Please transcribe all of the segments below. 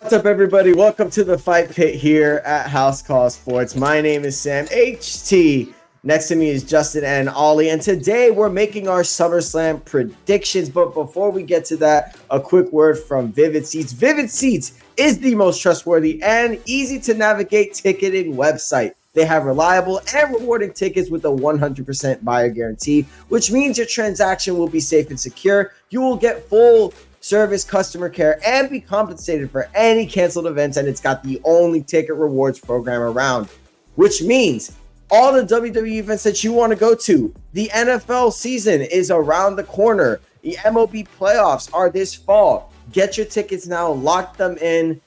What's up, everybody? Welcome to the Fight Pit here at House Call Sports. My name is Sam HT. Next to me is Justin and Ollie, and today we're making our SummerSlam predictions. But before we get to that, a quick word from Vivid Seats. Vivid Seats is the most trustworthy and easy to navigate ticketing website. They have reliable and rewarding tickets with a 100% buyer guarantee, which means your transaction will be safe and secure. You will get full service customer care and be compensated for any canceled events, and it's got the only ticket rewards program around, which means all the WWE events that you want to go to. The NFL season is around the corner. The MLB playoffs are this fall. Get your tickets now, lock them in,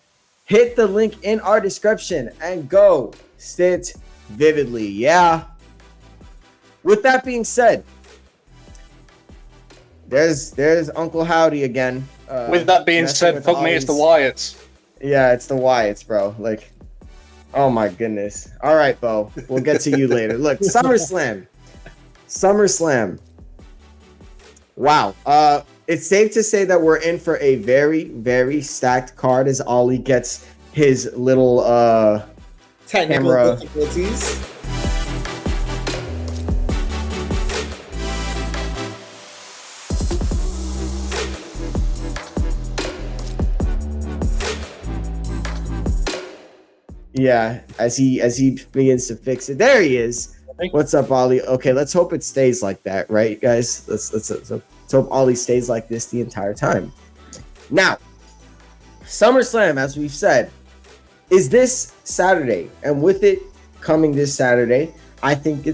hit the link in our description, and go sit vividly. Yeah. With that being said, there's Uncle Howdy again. With that being said, fuck me, it's the Wyatts. Yeah, it's the Wyatts, bro. Like, oh my goodness. All right, Bo. We'll get to you later. Look, SummerSlam. Wow. It's safe to say that we're in for a very, very stacked card as Ollie gets his little technical camera difficulties. Yeah, as he begins to fix it. There he is. What's up, Ollie? Okay, let's hope it stays like that, right, guys? Let's hope Ollie stays like this the entire time. Now, SummerSlam, as we've said, is this Saturday, and with it coming this Saturday, I think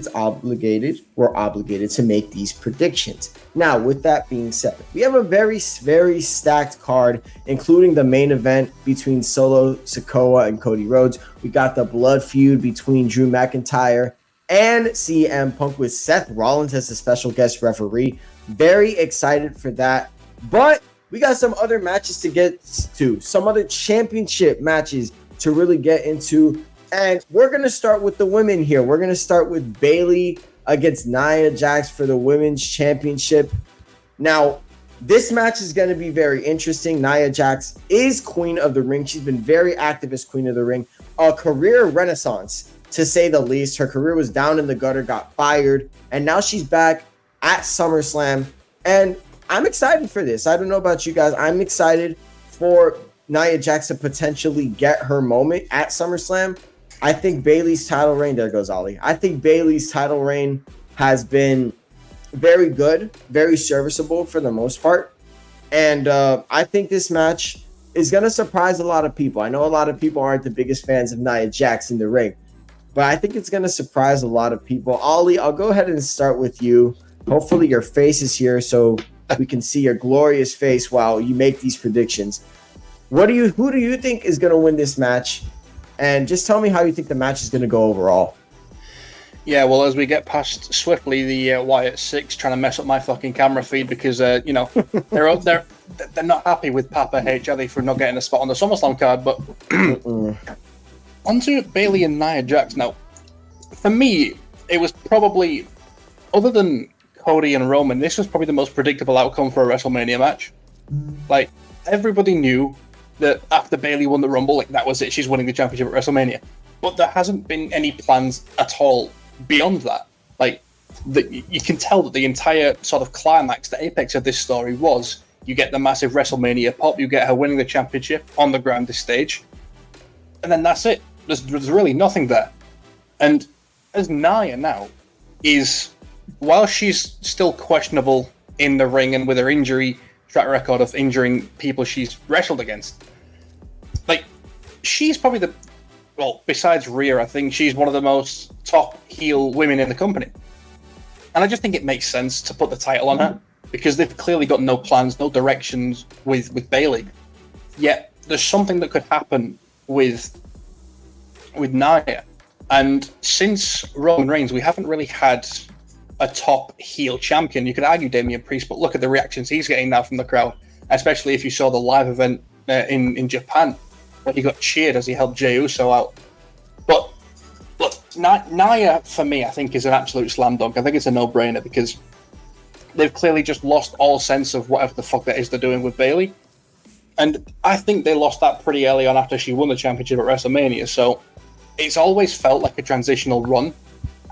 we're obligated to make these predictions. Now, with that being said, we have a very, very stacked card, including the main event between Solo Sikoa and Cody Rhodes. We got the blood feud between Drew McIntyre and CM Punk with Seth Rollins as a special guest referee. Very excited for that. But we got some other matches to get to, some other championship matches to really get into. And we're going to start with the women here. We're going to start with Bayley against Nia Jax for the Women's Championship. Now, this match is going to be very interesting. Nia Jax is Queen of the Ring. She's been very active as Queen of the Ring. A career renaissance, to say the least. Her career was down in the gutter, got fired, and now she's back at SummerSlam. And I'm excited for this. I don't know about you guys. I'm excited for Nia Jax to potentially get her moment at SummerSlam. I think Bayley's title reign, there goes Ollie. I think Bayley's title reign has been very good, very serviceable for the most part. And I think this match is going to surprise a lot of people. I know a lot of people aren't the biggest fans of Nia Jax in the ring, but I think it's going to surprise a lot of people. Ollie, I'll go ahead and start with you. Hopefully your face is here so we can see your glorious face while you make these predictions. Who do you think is going to win this match? And just tell me how you think the match is going to go overall. Yeah, well, as we get past swiftly the Wyatt 6 trying to mess up my fucking camera feed because, they're not happy with Papa H, are they, for not getting a spot on the SummerSlam card. But onto Bayley and Nia Jax. Now, for me, it was probably, other than Cody and Roman, this was probably the most predictable outcome for a WrestleMania match. Like, everybody knew that after Bayley won the Rumble, like, that was it. She's winning the championship at WrestleMania. But there hasn't been any plans at all beyond that. Like, you can tell that the entire sort of climax, the apex of this story was you get the massive WrestleMania pop, you get her winning the championship on the grandest stage, and then that's it. There's really nothing there. And as Nia now is, while she's still questionable in the ring and with her injury track record of injuring people she's wrestled against, like, she's probably besides Rhea, I think she's one of the most top heel women in the company. And I just think it makes sense to put the title on her because they've clearly got no plans, no directions with Bayley. Yet there's something that could happen with Nia. And since Roman Reigns, we haven't really had a top heel champion. You could argue Damian Priest, but look at the reactions he's getting now from the crowd, especially if you saw the live event in Japan, where he got cheered as he helped Jey Uso out. But look, Nia, for me, I think is an absolute slam dunk. I think it's a no-brainer because they've clearly just lost all sense of whatever the fuck that is they're doing with Bayley. And I think they lost that pretty early on after she won the championship at WrestleMania. So it's always felt like a transitional run,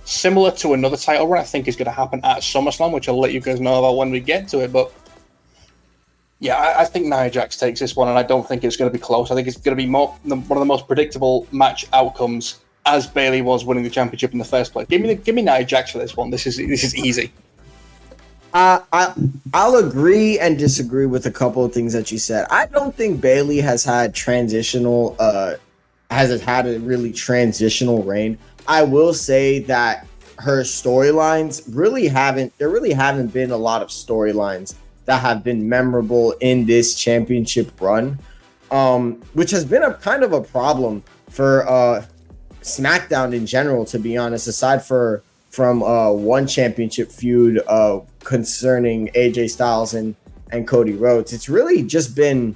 similar to another title run I think is going to happen at SummerSlam, which I'll let you guys know about when we get to it. But yeah, I think Nia Jax takes this one, and I don't think it's going to be close. I think it's going to be one of the most predictable match outcomes, as Bayley was winning the championship in the first place. Give me Nia Jax for this one. This is easy. I'll agree and disagree with a couple of things that you said. I don't think Bayley has had a really transitional reign. I will say that her storylines really haven't been a lot of storylines that have been memorable in this championship run, which has been a kind of a problem for SmackDown in general, to be honest, aside from one championship feud concerning AJ Styles and Cody Rhodes. It's really just been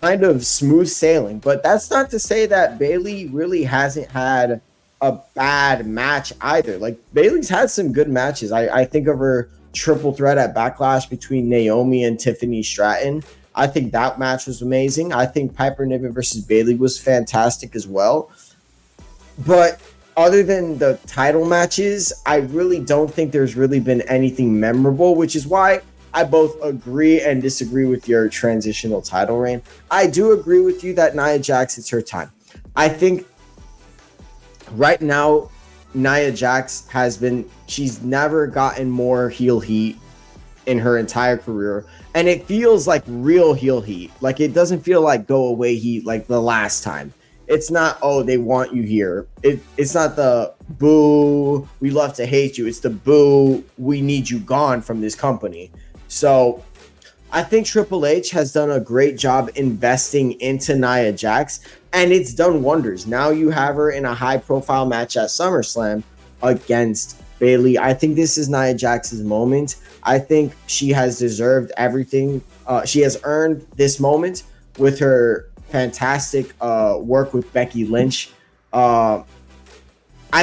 kind of smooth sailing, but that's not to say that Bayley really hasn't had a bad match either. Like, Bayley's had some good matches. I think of her triple threat at Backlash between Naomi and Tiffany Stratton. I think that match was amazing. I think Piper Niven versus Bayley was fantastic as well. But other than the title matches, I really don't think there's really been anything memorable, which is why I both agree and disagree with your transitional title reign. I do agree with you that Nia Jax, it's her time. I think right now, Nia Jax she's never gotten more heel heat in her entire career. And it feels like real heel heat. Like, it doesn't feel like go away heat like the last time. It's not, oh, they want you here. It's not the boo, we love to hate you. It's the boo, we need you gone from this company. So I think Triple H has done a great job investing into Nia Jax, and it's done wonders. Now you have her in a high-profile match at SummerSlam against Bayley. I think this is Nia Jax's moment. I think she has deserved everything. She has earned this moment with her fantastic work with Becky Lynch. I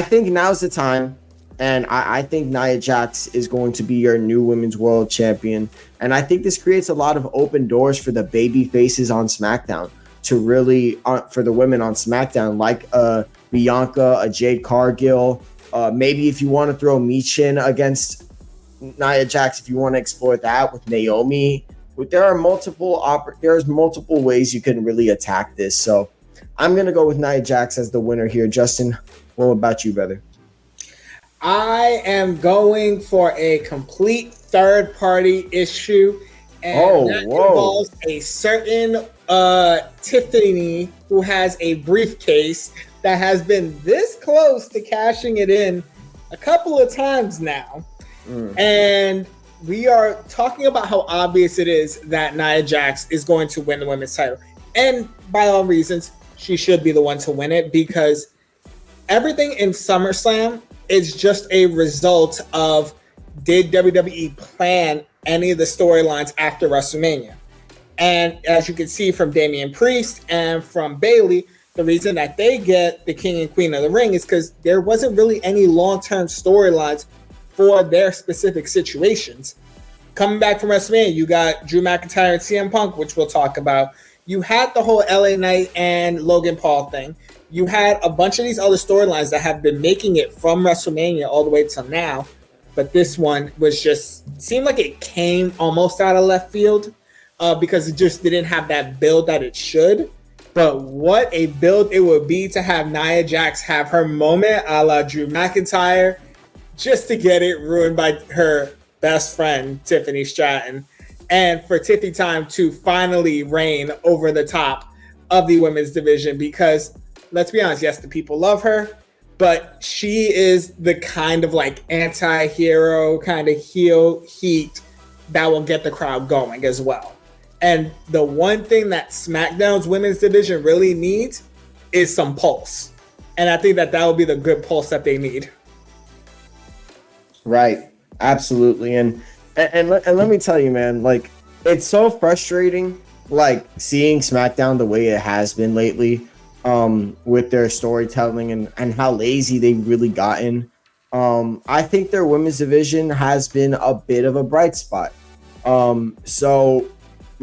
think now's the time, and I think Nia Jax is going to be your new Women's World Champion. And I think this creates a lot of open doors for the baby faces on SmackDown to really, for the women on SmackDown, like Bianca, a Jade Cargill. Maybe if you want to throw Michin against Nia Jax, if you want to explore that with Naomi. There's multiple ways you can really attack this. So I'm going to go with Nia Jax as the winner here. Justin, what about you, brother? I am going for a complete third-party issue, and involves a certain Tiffany who has a briefcase that has been this close to cashing it in a couple of times now. And we are talking about how obvious it is that Nia Jax is going to win the women's title. And by all reasons, she should be the one to win it, because everything in SummerSlam is just a result of, did WWE plan any of the storylines after WrestleMania? And as you can see from Damian Priest and from Bayley, the reason that they get the King and Queen of the Ring is because there wasn't really any long-term storylines for their specific situations. Coming back from WrestleMania, you got Drew McIntyre and CM Punk, which we'll talk about. You had the whole LA Knight and Logan Paul thing. You had a bunch of these other storylines that have been making it from WrestleMania all the way till now. But this one seemed like it came almost out of left field because it just didn't have that build that it should. But what a build it would be to have Nia Jax have her moment a la Drew McIntyre, just to get it ruined by her best friend, Tiffany Stratton, and for Tiffy Time to finally reign over the top of the women's division. Because let's be honest, yes, the people love her, but she is the kind of like anti-hero, kind of heel heat that will get the crowd going as well. And the one thing that SmackDown's women's division really needs is some pulse. And I think that will be the good pulse that they need. Right. Absolutely. And let me tell you, man, like, it's so frustrating, like, seeing SmackDown the way it has been lately, with their storytelling and how lazy they've really gotten. I think their women's division has been a bit of a bright spot. So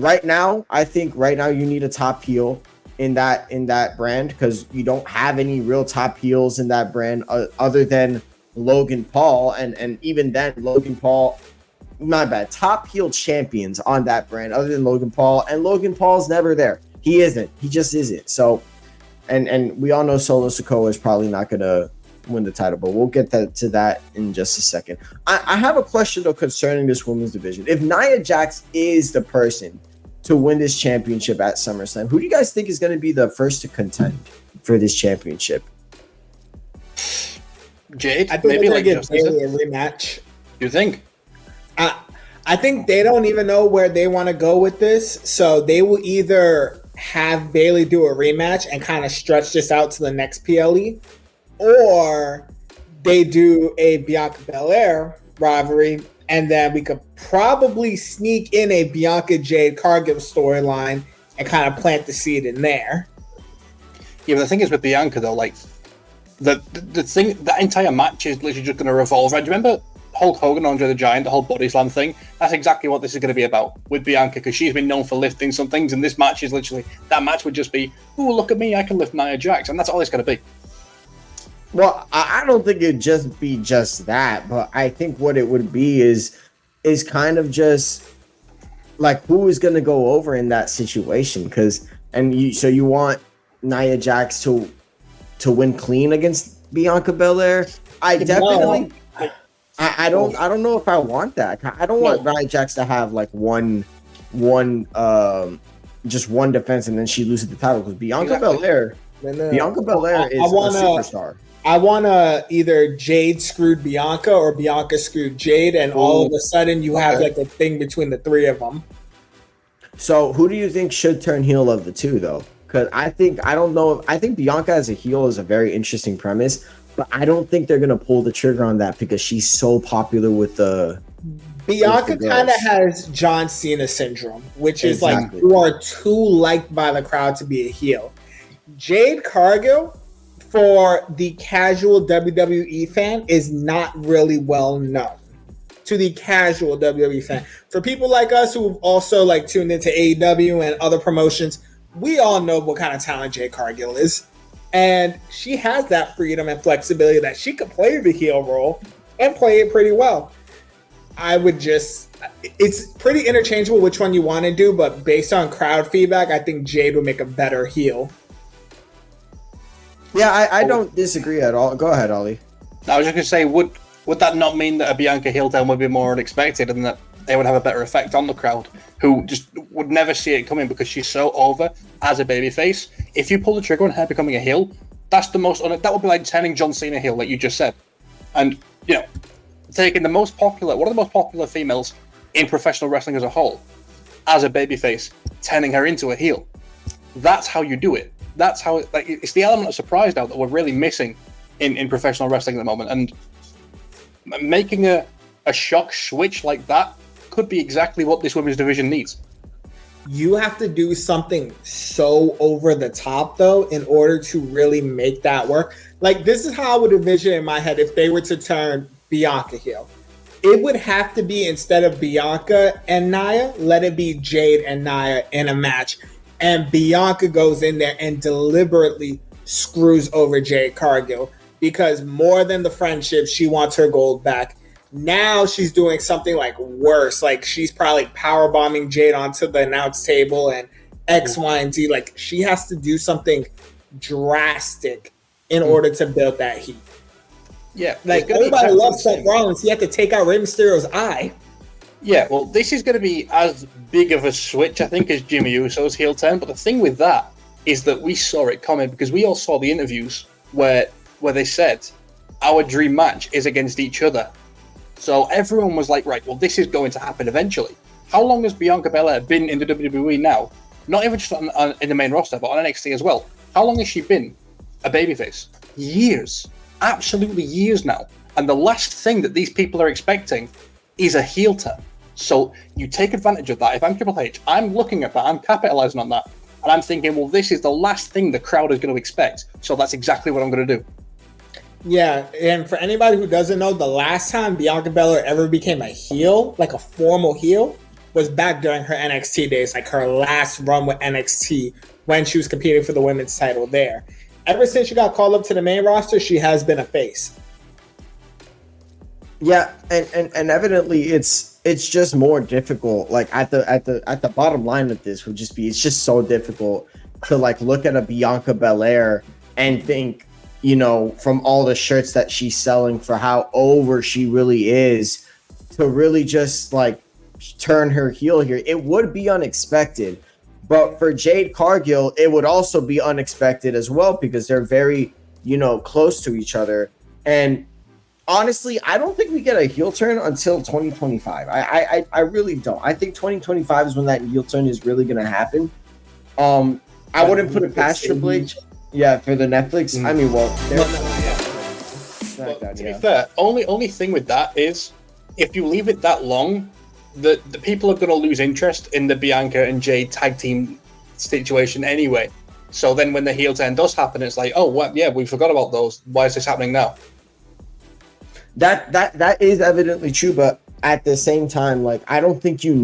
right now, I think right now you need a top heel in that brand, because you don't have any real top heels in that brand other than Logan Paul, and even then Logan Paul, my bad, top heel champions on that brand other than Logan Paul, and Logan Paul's never there. He just isn't. So and we all know Solo Sikoa is probably not gonna win the title, but we'll get to that in just a second. I have a question though concerning this women's division. If Nia Jax is the person to win this championship at SummerSlam, who do you guys think is going to be the first to contend for this championship? Jade, I think maybe they're like gonna give Bayley a rematch. You think? I think they don't even know where they want to go with this, so they will either have Bayley do a rematch and kind of stretch this out to the next PLE, or they do a Bianca Belair rivalry, and then we could probably sneak in a Bianca Jade Cargill storyline and kind of plant the seed in there. Yeah, but the thing is with Bianca though, like the thing, that entire match is literally just going to revolve around. Do you remember Hulk Hogan, Andre the Giant, the whole body slam thing? That's exactly what this is going to be about with Bianca, because she's been known for lifting some things, and this match is literally, that match would just be, oh, look at me, I can lift Nia Jax, and that's all it's going to be. Well, I don't think it'd just be just that, but I think what it would be is kind of just like who is going to go over in that situation, because you want Nia Jax to win clean against Bianca Belair. I definitely I don't know if I want that. I don't want Nia Jax to have like one just one defense and then she loses the title, because Bianca Belair is a superstar. I want to either Jade screwed Bianca or Bianca screwed Jade, and all of a sudden you have like a thing between the three of them. So who do you think should turn heel of the two, though? Because I think Bianca as a heel is a very interesting premise, but I don't think they're going to pull the trigger on that because she's so popular with the... Bianca kind of has John Cena syndrome, which is like you are too liked by the crowd to be a heel. Jade Cargill, for the casual WWE fan, is not really well known to the casual WWE fan. For people like us who've also like tuned into AEW and other promotions, we all know what kind of talent Jade Cargill is. And she has that freedom and flexibility that she could play the heel role and play it pretty well. It's pretty interchangeable which one you want to do, but based on crowd feedback, I think Jade would make a better heel. Yeah, I don't disagree at all. Go ahead, Ollie. I was just going to say, would that not mean that a Bianca heel turn would be more unexpected and that they would have a better effect on the crowd, who just would never see it coming because she's so over as a babyface? If you pull the trigger on her becoming a heel, that would be like turning John Cena heel, like you just said. And, taking one of the most popular females in professional wrestling as a whole, as a babyface, turning her into a heel. That's how you do it. That's how it's the element of surprise now that we're really missing in professional wrestling at the moment, and making a shock switch like that could be exactly what this women's division needs. You have to do something so over the top though in order to really make that work. Like, this is how I would envision in my head if they were to turn Bianca heel. It would have to be, instead of Bianca and Nia, let it be Jade and Nia in a match. And Bianca goes in there and deliberately screws over Jade Cargill, because more than the friendship, she wants her gold back. Now she's doing something like worse. Like, she's probably power bombing Jade onto the announce table and X, Y, and Z. Like, she has to do something drastic in order to build that heat. Yeah. Like, everybody loves Seth Rollins. He had to take out Rey Mysterio's eye. Yeah, well, this is going to be as big of a switch, I think, as Jimmy Uso's heel turn. But the thing with that is that we saw it coming, because we all saw the interviews where they said our dream match is against each other. So everyone was like, right, well, this is going to happen eventually. How long has Bianca Belair been in the WWE now? Not even just in the main roster, but on NXT as well. How long has she been a babyface? Years. Absolutely years now. And the last thing that these people are expecting is a heel turn. So you take advantage of that. If I'm Triple H, I'm looking at that, I'm capitalizing on that, and I'm thinking, well, this is the last thing the crowd is going to expect, so that's exactly what I'm going to do. Yeah, and for anybody who doesn't know, the last time Bianca Belair ever became a heel, like a formal heel, was back during her NXT days, like her last run with NXT when she was competing for the women's title there. Ever since she got called up to the main roster, she has been a face. Yeah, and evidently it's just more difficult. Like at the bottom line of this would just be it's just so difficult to like look at a Bianca Belair and think, you know, from all the shirts that she's selling for how over she really is, to really just like turn her heel here. It would be unexpected. But for Jade Cargill, it would also be unexpected as well because they're very, you know, close to each other. And honestly, I don't think we get a heel turn until 2025. I really don't. I think 2025 is when that heel turn is really going to happen. I wouldn't put it past Triple H. Yeah, for the Netflix. I mean, well, to be fair, only thing with that is if you leave it that long, the people are going to lose interest in the Bianca and Jade tag team situation anyway. So then when the heel turn does happen, it's like, oh, what? Yeah, we forgot about those. Why is this happening now? That is evidently true, but at the same time, like I don't think you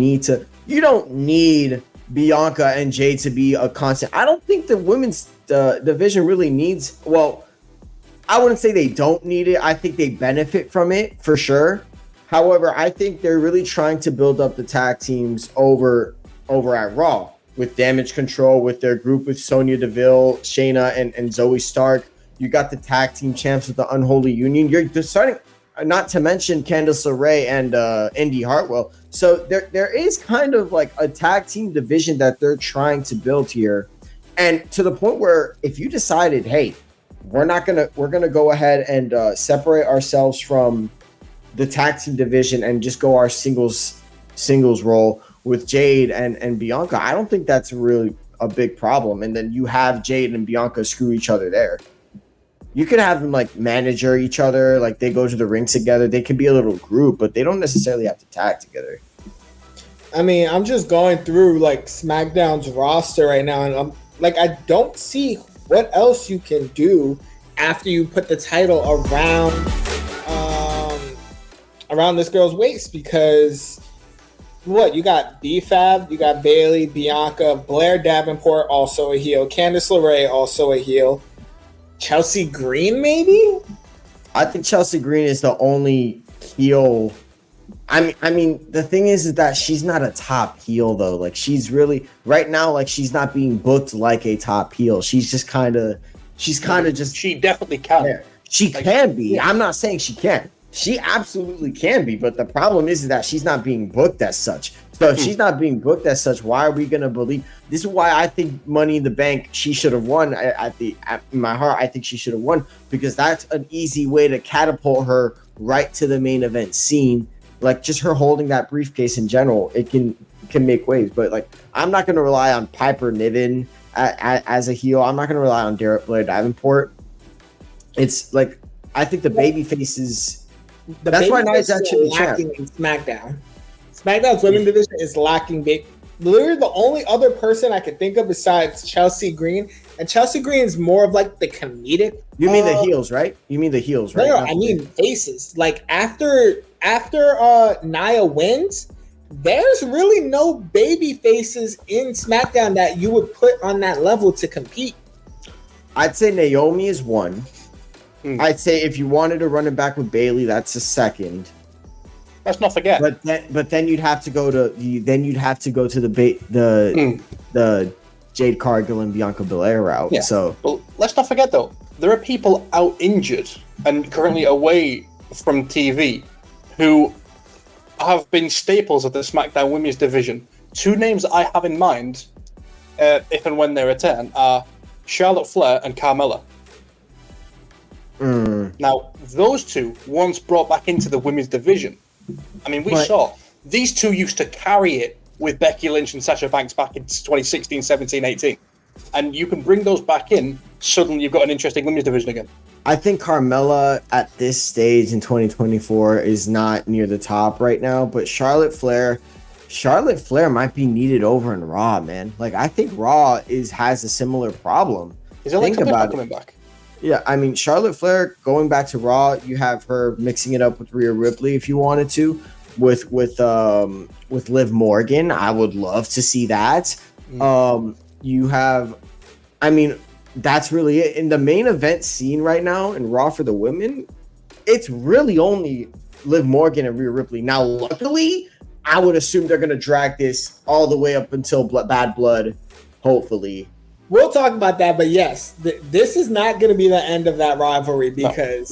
don't need Bianca and Jade to be a constant. I don't think the women's division really needs. Well, I wouldn't say they don't need it. I think they benefit from it for sure. However, I think they're really trying to build up the tag teams over at Raw with Damage Control, with their group with Sonya Deville, Shayna, and Zoe Stark. You got the tag team champs with the Unholy Union. You're starting, not to mention Candice LeRae and Indy Hartwell. So there is kind of like a tag team division that they're trying to build here, and to the point where if you decided, hey, we're gonna go ahead and separate ourselves from the tag team division and just go our singles role with Jade and Bianca, I don't think that's really a big problem. And then you have Jade and Bianca screw each other there. You could have them like manager each other, like they go to the ring together. They could be a little group, but they don't necessarily have to tag together. I mean, I'm just going through like SmackDown's roster right now, and I'm like, I don't see what else you can do after you put the title around this girl's waist, because what you got B-Fab, you got Bayley, Bianca, Blair Davenport also a heel, Candice LeRae also a heel, Chelsea Green maybe. I think Chelsea Green is the only heel. I mean, the thing is that she's not a top heel though. Like she's really right now, like she's not being booked like a top heel. She's kind of just. She definitely can. Yeah, she like, can be. Yeah. I'm not saying she can't. She absolutely can be, but the problem is that she's not being booked as such. So if she's not being booked as such, why are we gonna believe? This is why I think Money in the Bank she should have won. In my heart, I think she should have won because that's an easy way to catapult her right to the main event scene. Like just her holding that briefcase in general, it can make waves. But like, I'm not gonna rely on Piper Niven as a heel. I'm not gonna rely on Blair Davenport. It's like I think the baby faces. That's why Nia Jax should be lacking in SmackDown. SmackDown's women's division is lacking big. Literally, the only other person I could think of besides Chelsea Green, and Chelsea Green is more of like the comedic. You mean the heels, right? You mean the heels, right? No, I mean faces. Like after Nia wins, there's really no baby faces in SmackDown that you would put on that level to compete. I'd say Naomi is one. I'd say if you wanted to run it back with Bayley, that's a second. Let's not forget. But then you'd have to go to the Jade Cargill and Bianca Belair route. Yeah. So well, let's not forget though, there are people out injured and currently away from TV who have been staples of the SmackDown Women's division. Two names that I have in mind, if and when they return, are Charlotte Flair and Carmella. Now, those two once brought back into the women's division. I mean, we saw these two used to carry it with Becky Lynch and Sasha Banks back in 2016, 17, 18. And you can bring those back in, suddenly you've got an interesting women's division again. I think Carmella at this stage in 2024 is not near the top right now, but Charlotte Flair might be needed over in Raw, man. Like, I think Raw has a similar problem. Is Alexa Bliss coming back? Yeah, I mean, Charlotte Flair going back to Raw, you have her mixing it up with Rhea Ripley if you wanted to. with Liv Morgan. I would love to see that. You have, I mean, that's really it. In the main event scene right now in Raw for the women, it's really only Liv Morgan and Rhea Ripley. Now, luckily, I would assume they're going to drag this all the way up until Bad Blood, hopefully. We'll talk about that, but yes, this is not going to be the end of that rivalry because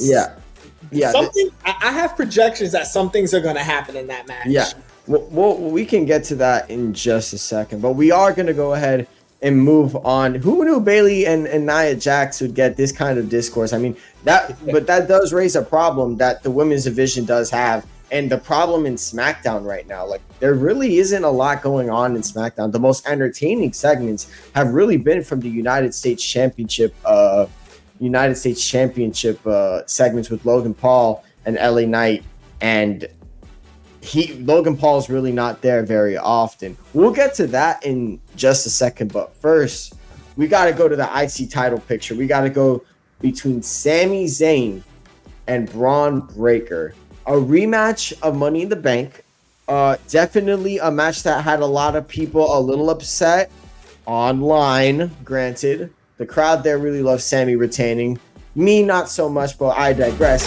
something. I have projections that some things are going to happen in that match. Yeah, well, we can get to that in just a second, but we are going to go ahead and move on. Who knew Bayley and Nia Jax would get this kind of discourse? I mean, but that does raise a problem that the women's division does have, and the problem in SmackDown right now. Like, there really isn't a lot going on in SmackDown. The most entertaining segments have really been from the United States Championship segments with Logan Paul and LA Knight, and Logan Paul is really not there very often. We'll get to that in just a second, but first, we got to go to the IC title picture. We got to go between Sami Zayn and Braun Breaker. A rematch of Money in the Bank. Definitely a match that had a lot of people a little upset online, granted. The crowd there really loved Sami retaining. Me, not so much, but I digress.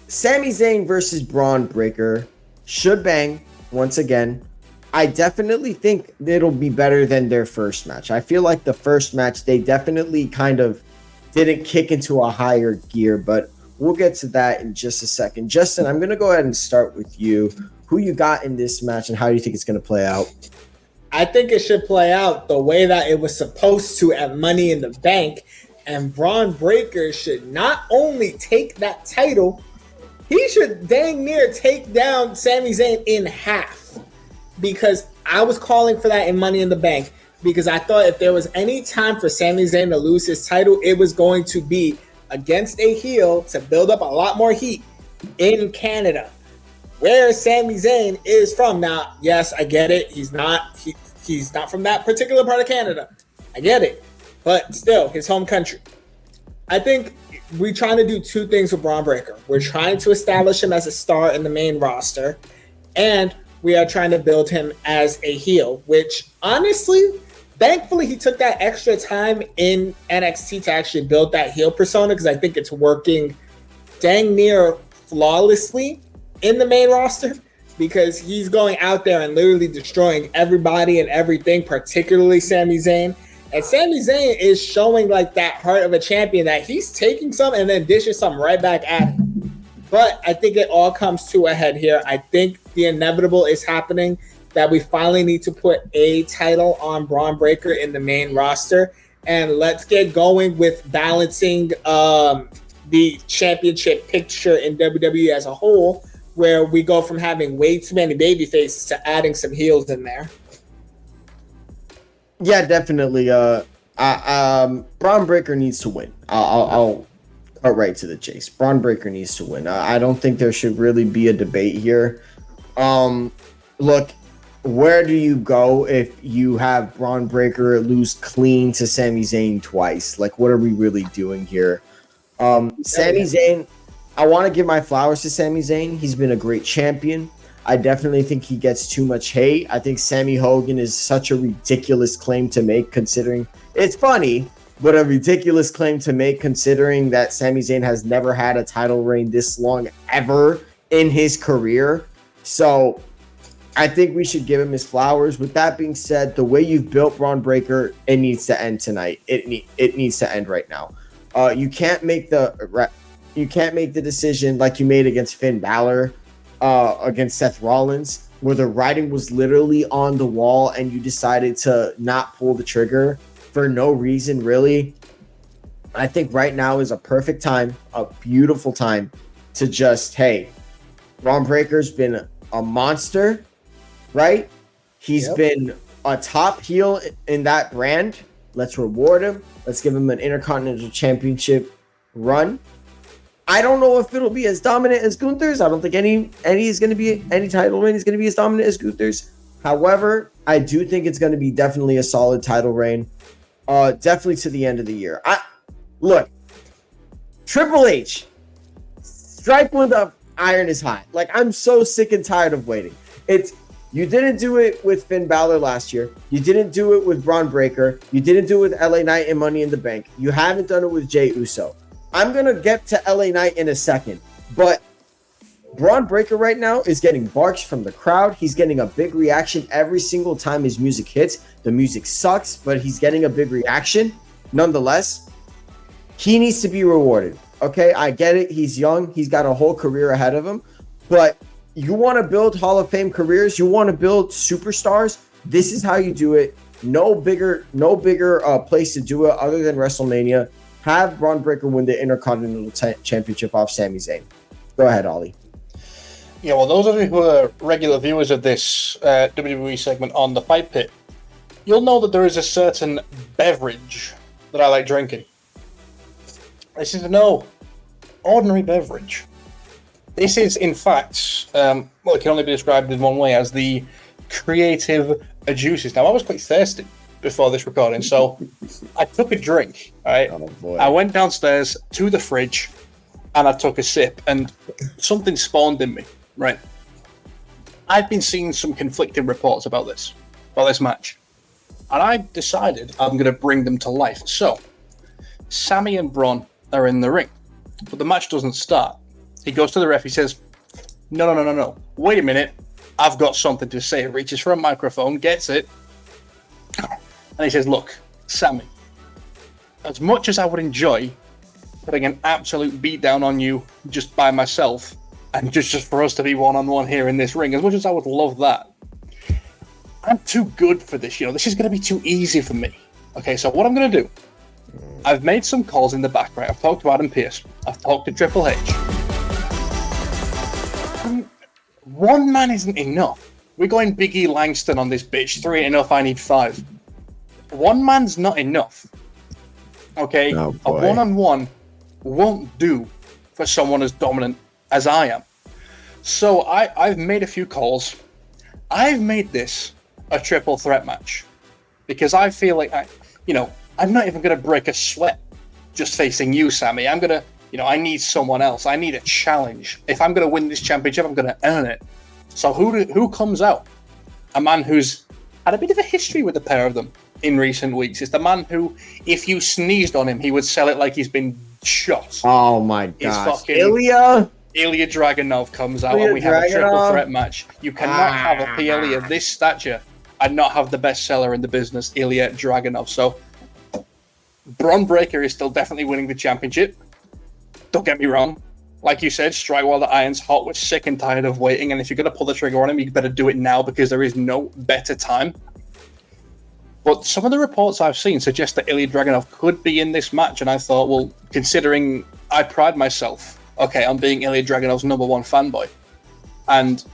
Sami Zayn versus Braun Breaker should bang once again. I definitely think it'll be better than their first match. I feel like the first match, they definitely kind of didn't kick into a higher gear, but we'll get to that in just a second. Justin, I'm going to go ahead and start with you. Who you got in this match and how do you think it's going to play out? I think it should play out the way that it was supposed to at Money in the Bank, and Braun Breaker should not only take that title, he should dang near take down Sami Zayn in half, because I was calling for that in Money in the Bank, because I thought if there was any time for Sami Zayn to lose his title, it was going to be against a heel to build up a lot more heat in Canada, where Sami Zayn is from. Now, yes, I get it. He's not from that particular part of Canada. I get it. But still, his home country. I think we're trying to do two things with Braun Breaker. We're trying to establish him as a star in the main roster, and we are trying to build him as a heel, which honestly, thankfully, he took that extra time in NXT to actually build that heel persona, because I think it's working dang near flawlessly in the main roster, because he's going out there and literally destroying everybody and everything, particularly Sami Zayn. And Sami Zayn is showing like that heart of a champion, that he's taking some and then dishing some right back at him. But I think it all comes to a head here. I think the inevitable is happening, that we finally need to put a title on Braun Breaker in the main roster. And let's get going with balancing the championship picture in WWE as a whole, where we go from having way too many baby faces to adding some heels in there. Yeah, definitely. Braun Breaker needs to win. I'll cut right to the chase. Braun Breaker needs to win. I don't think there should really be a debate here. Look, where do you go if you have Braun Breaker lose clean to Sami Zayn twice? Like, what are we really doing here? Sami Zayn, I want to give my flowers to Sami Zayn. He's been a great champion. I definitely think he gets too much hate. I think Sammy Hogan is such a ridiculous claim to make, considering it's funny, but a ridiculous claim to make considering that Sami Zayn has never had a title reign this long ever in his career. So I think we should give him his flowers. With that being said, the way you've built Braun Breaker, it needs to end tonight. It needs to end right now. You can't make the decision like you made against Finn Balor, against Seth Rollins, where the writing was literally on the wall and you decided to not pull the trigger for no reason, really. I think right now is a perfect time, a beautiful time to just, hey, Braun Breaker's been a monster, right? He's been a top heel in that brand. Let's reward him. Let's give him an Intercontinental Championship run. I don't know if it'll be as dominant as Gunther's. I don't think any title reign is going to be as dominant as Gunther's. However, I do think it's going to be definitely a solid title reign. Definitely to the end of the year. Look, Triple H, strike with a iron is hot. Like, I'm so sick and tired of waiting. You didn't do it with Finn Balor last year. You didn't do it with Braun Breaker. You didn't do it with LA Knight and Money in the Bank. You haven't done it with Jey Uso. I'm going to get to LA Knight in a second, but Braun Breaker right now is getting barks from the crowd. He's getting a big reaction every single time his music hits. The music sucks, but he's getting a big reaction. Nonetheless, he needs to be rewarded. Okay, I get it. He's young. He's got a whole career ahead of him, but you want to build Hall of Fame careers. You want to build superstars. This is how you do it. No bigger place to do it other than WrestleMania. Have Braun Breaker win the Intercontinental Championship off Sami Zayn. Go ahead, Ollie. Yeah, well, those of you who are regular viewers of this WWE segment on the Fight Pit, you'll know that there is a certain beverage that I like drinking. This is no ordinary beverage. This is, in fact, it can only be described in one way, as the creative juices. Now, I was quite thirsty before this recording, so I took a drink, right? Oh, boy. I went downstairs to the fridge, and I took a sip, and something spawned in me, right? I've been seeing some conflicting reports about this match, and I decided I'm going to bring them to life. So, Sami and Braun are in the ring, but the match doesn't start. He goes to the ref, he says, no, wait a minute, I've got something to say. Reaches for a microphone, gets it, and he says, look, Sami, as much as I would enjoy putting an absolute beat down on you just by myself, and just for us to be one-on-one here in this ring, as much as I would love that, I'm too good for this, this is going to be too easy for me. Okay, so what I'm going to do, I've made some calls in the back, right? I've talked to Adam Pearce, I've talked to Triple H. One man isn't enough. We're going Big E Langston on this bitch. 3 ain't enough, I need 5. One man's not enough. Okay? Oh, a one-on-one won't do for someone as dominant as I am. So I've made a few calls. I've made this a triple threat match. Because I feel like, I'm not even going to break a sweat just facing you, Sami. I'm going to, I need someone else. I need a challenge. If I'm going to win this championship, I'm going to earn it. So who comes out? A man who's had a bit of a history with the pair of them in recent weeks. It's the man who, if you sneezed on him, he would sell it like he's been shot. Oh my gosh. Ilya Dragunov comes out and we have a triple threat match. You cannot have a PLE of this stature and not have the best seller in the business, Ilya Dragunov. So Braun Breaker is still definitely winning the championship. Don't get me wrong. Like you said, strike while the iron's hot. We're sick and tired of waiting. And if you're going to pull the trigger on him, you better do it now because there is no better time. But some of the reports I've seen suggest that Ilya Dragunov could be in this match. And I thought, well, considering I pride myself, on being Ilya Dragunov's number one fanboy. And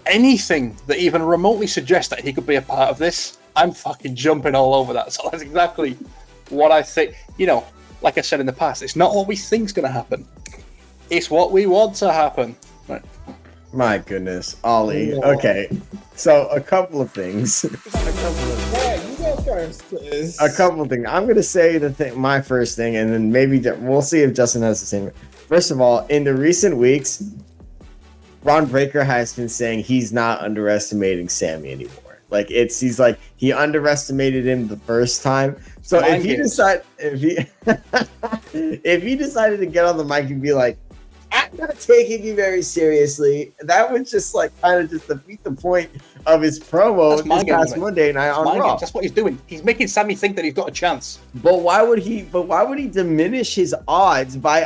anything that even remotely suggests that he could be a part of this, I'm fucking jumping all over that. So that's exactly what I think. Like I said in the past, it's not what we think's going to happen. It's what we want to happen. Right. My goodness, Ollie. Okay, so a couple of things. Yeah, you go first, please. A couple of things. I'm going to say my first thing, and then maybe we'll see if Justin has the same. First of all, in the recent weeks, Braun Breaker has been saying he's not underestimating Sami anymore. He underestimated him the first time. So if he decided to get on the mic and be like, I'm not taking you very seriously, that would just kind of just defeat the point of his promo this past Monday night on Raw. That's what he's doing. He's making Sami think that he's got a chance. But why would he diminish his odds by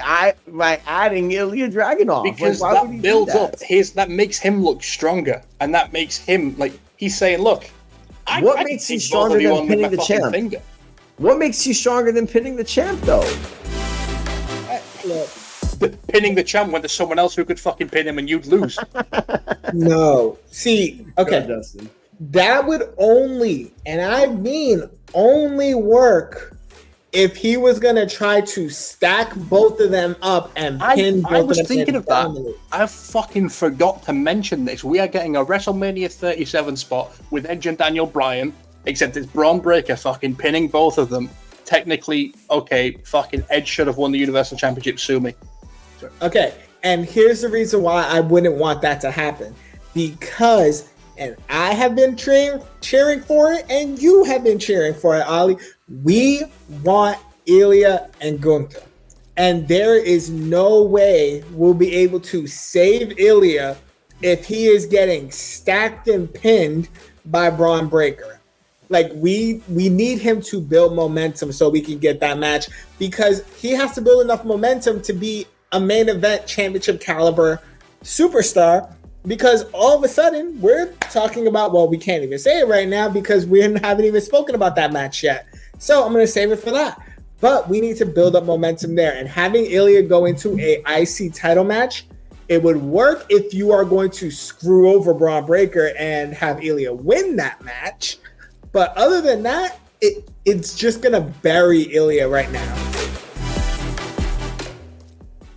adding Ilya Dragunov? Because that builds up that makes him look stronger, and that makes him he's saying, look, what makes you stronger than pinning the champ? Finger. What makes you stronger than pinning the champ, though? Look. Pinning the champ when there's someone else who could fucking pin him and you'd lose. No. See, okay. That would only, and I mean only work if he was going to try to stack both of them up and pin both of them. I was thinking of that. I fucking forgot to mention this. We are getting a WrestleMania 37 spot with Edge and Daniel Bryan, except it's Braun Breaker fucking pinning both of them. Technically, fucking Edge should have won the Universal Championship, sue me. Okay, And here's the reason why I wouldn't want that to happen. Because, and I have been cheering for it, and you have been cheering for it, Ali. We want Ilya and Gunther. And there is no way we'll be able to save Ilya if he is getting stacked and pinned by Braun Breaker. Like, we need him to build momentum so we can get that match, because he has to build enough momentum to be a main event championship caliber superstar, because all of a sudden we're talking about, well, we can't even say it right now because we haven't even spoken about that match yet. So I'm going to save it for that. But we need to build up momentum there. And having Ilya go into a IC title match, it would work if you are going to screw over Braun Breaker and have Ilya win that match. But other than that, it's just going to bury Ilya right now.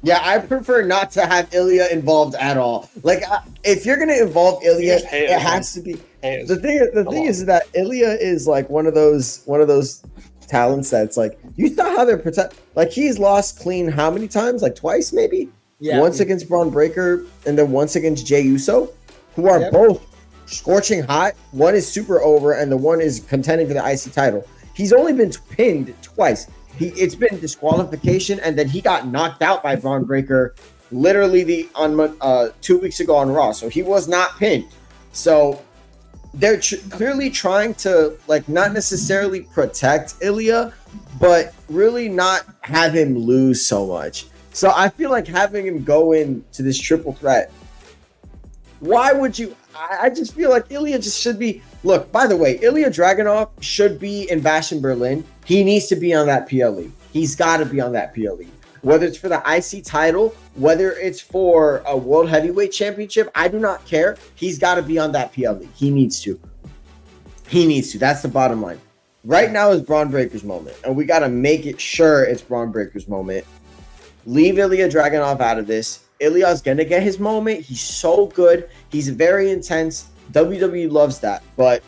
Yeah, I prefer not to have Ilya involved at all. Like, if you're gonna involve Ilya, it has to be. The thing is that Ilya is like one of those talents that's like, you saw how they're protect. Like, he's lost clean how many times? Like twice, maybe. Yeah. Once against Braun Breaker, and then once against Jey Uso, who are both scorching hot. One is super over, and the one is contending for the IC title. He's only been pinned twice. It's been disqualification, and then he got knocked out by Braun Breaker literally 2 weeks ago on Raw. So he was not pinned. So they're clearly trying to, like, not necessarily protect Ilya, but really not have him lose so much. So I feel like having him go into this triple threat, why would you? I just feel like Ilya just should be. Look, by the way, Ilya Dragunov should be in Bash in Berlin. He needs to be on that PLE. He's got to be on that PLE. Whether it's for the IC title, whether it's for a World Heavyweight Championship, I do not care. He's got to be on that PLE. He needs to. He needs to. That's the bottom line. Right now is Braun Breaker's moment, and we got to make it sure it's Braun Breaker's moment. Leave Ilya Dragunov out of this. Ilya's going to get his moment. He's so good. He's very intense. WWE loves that. But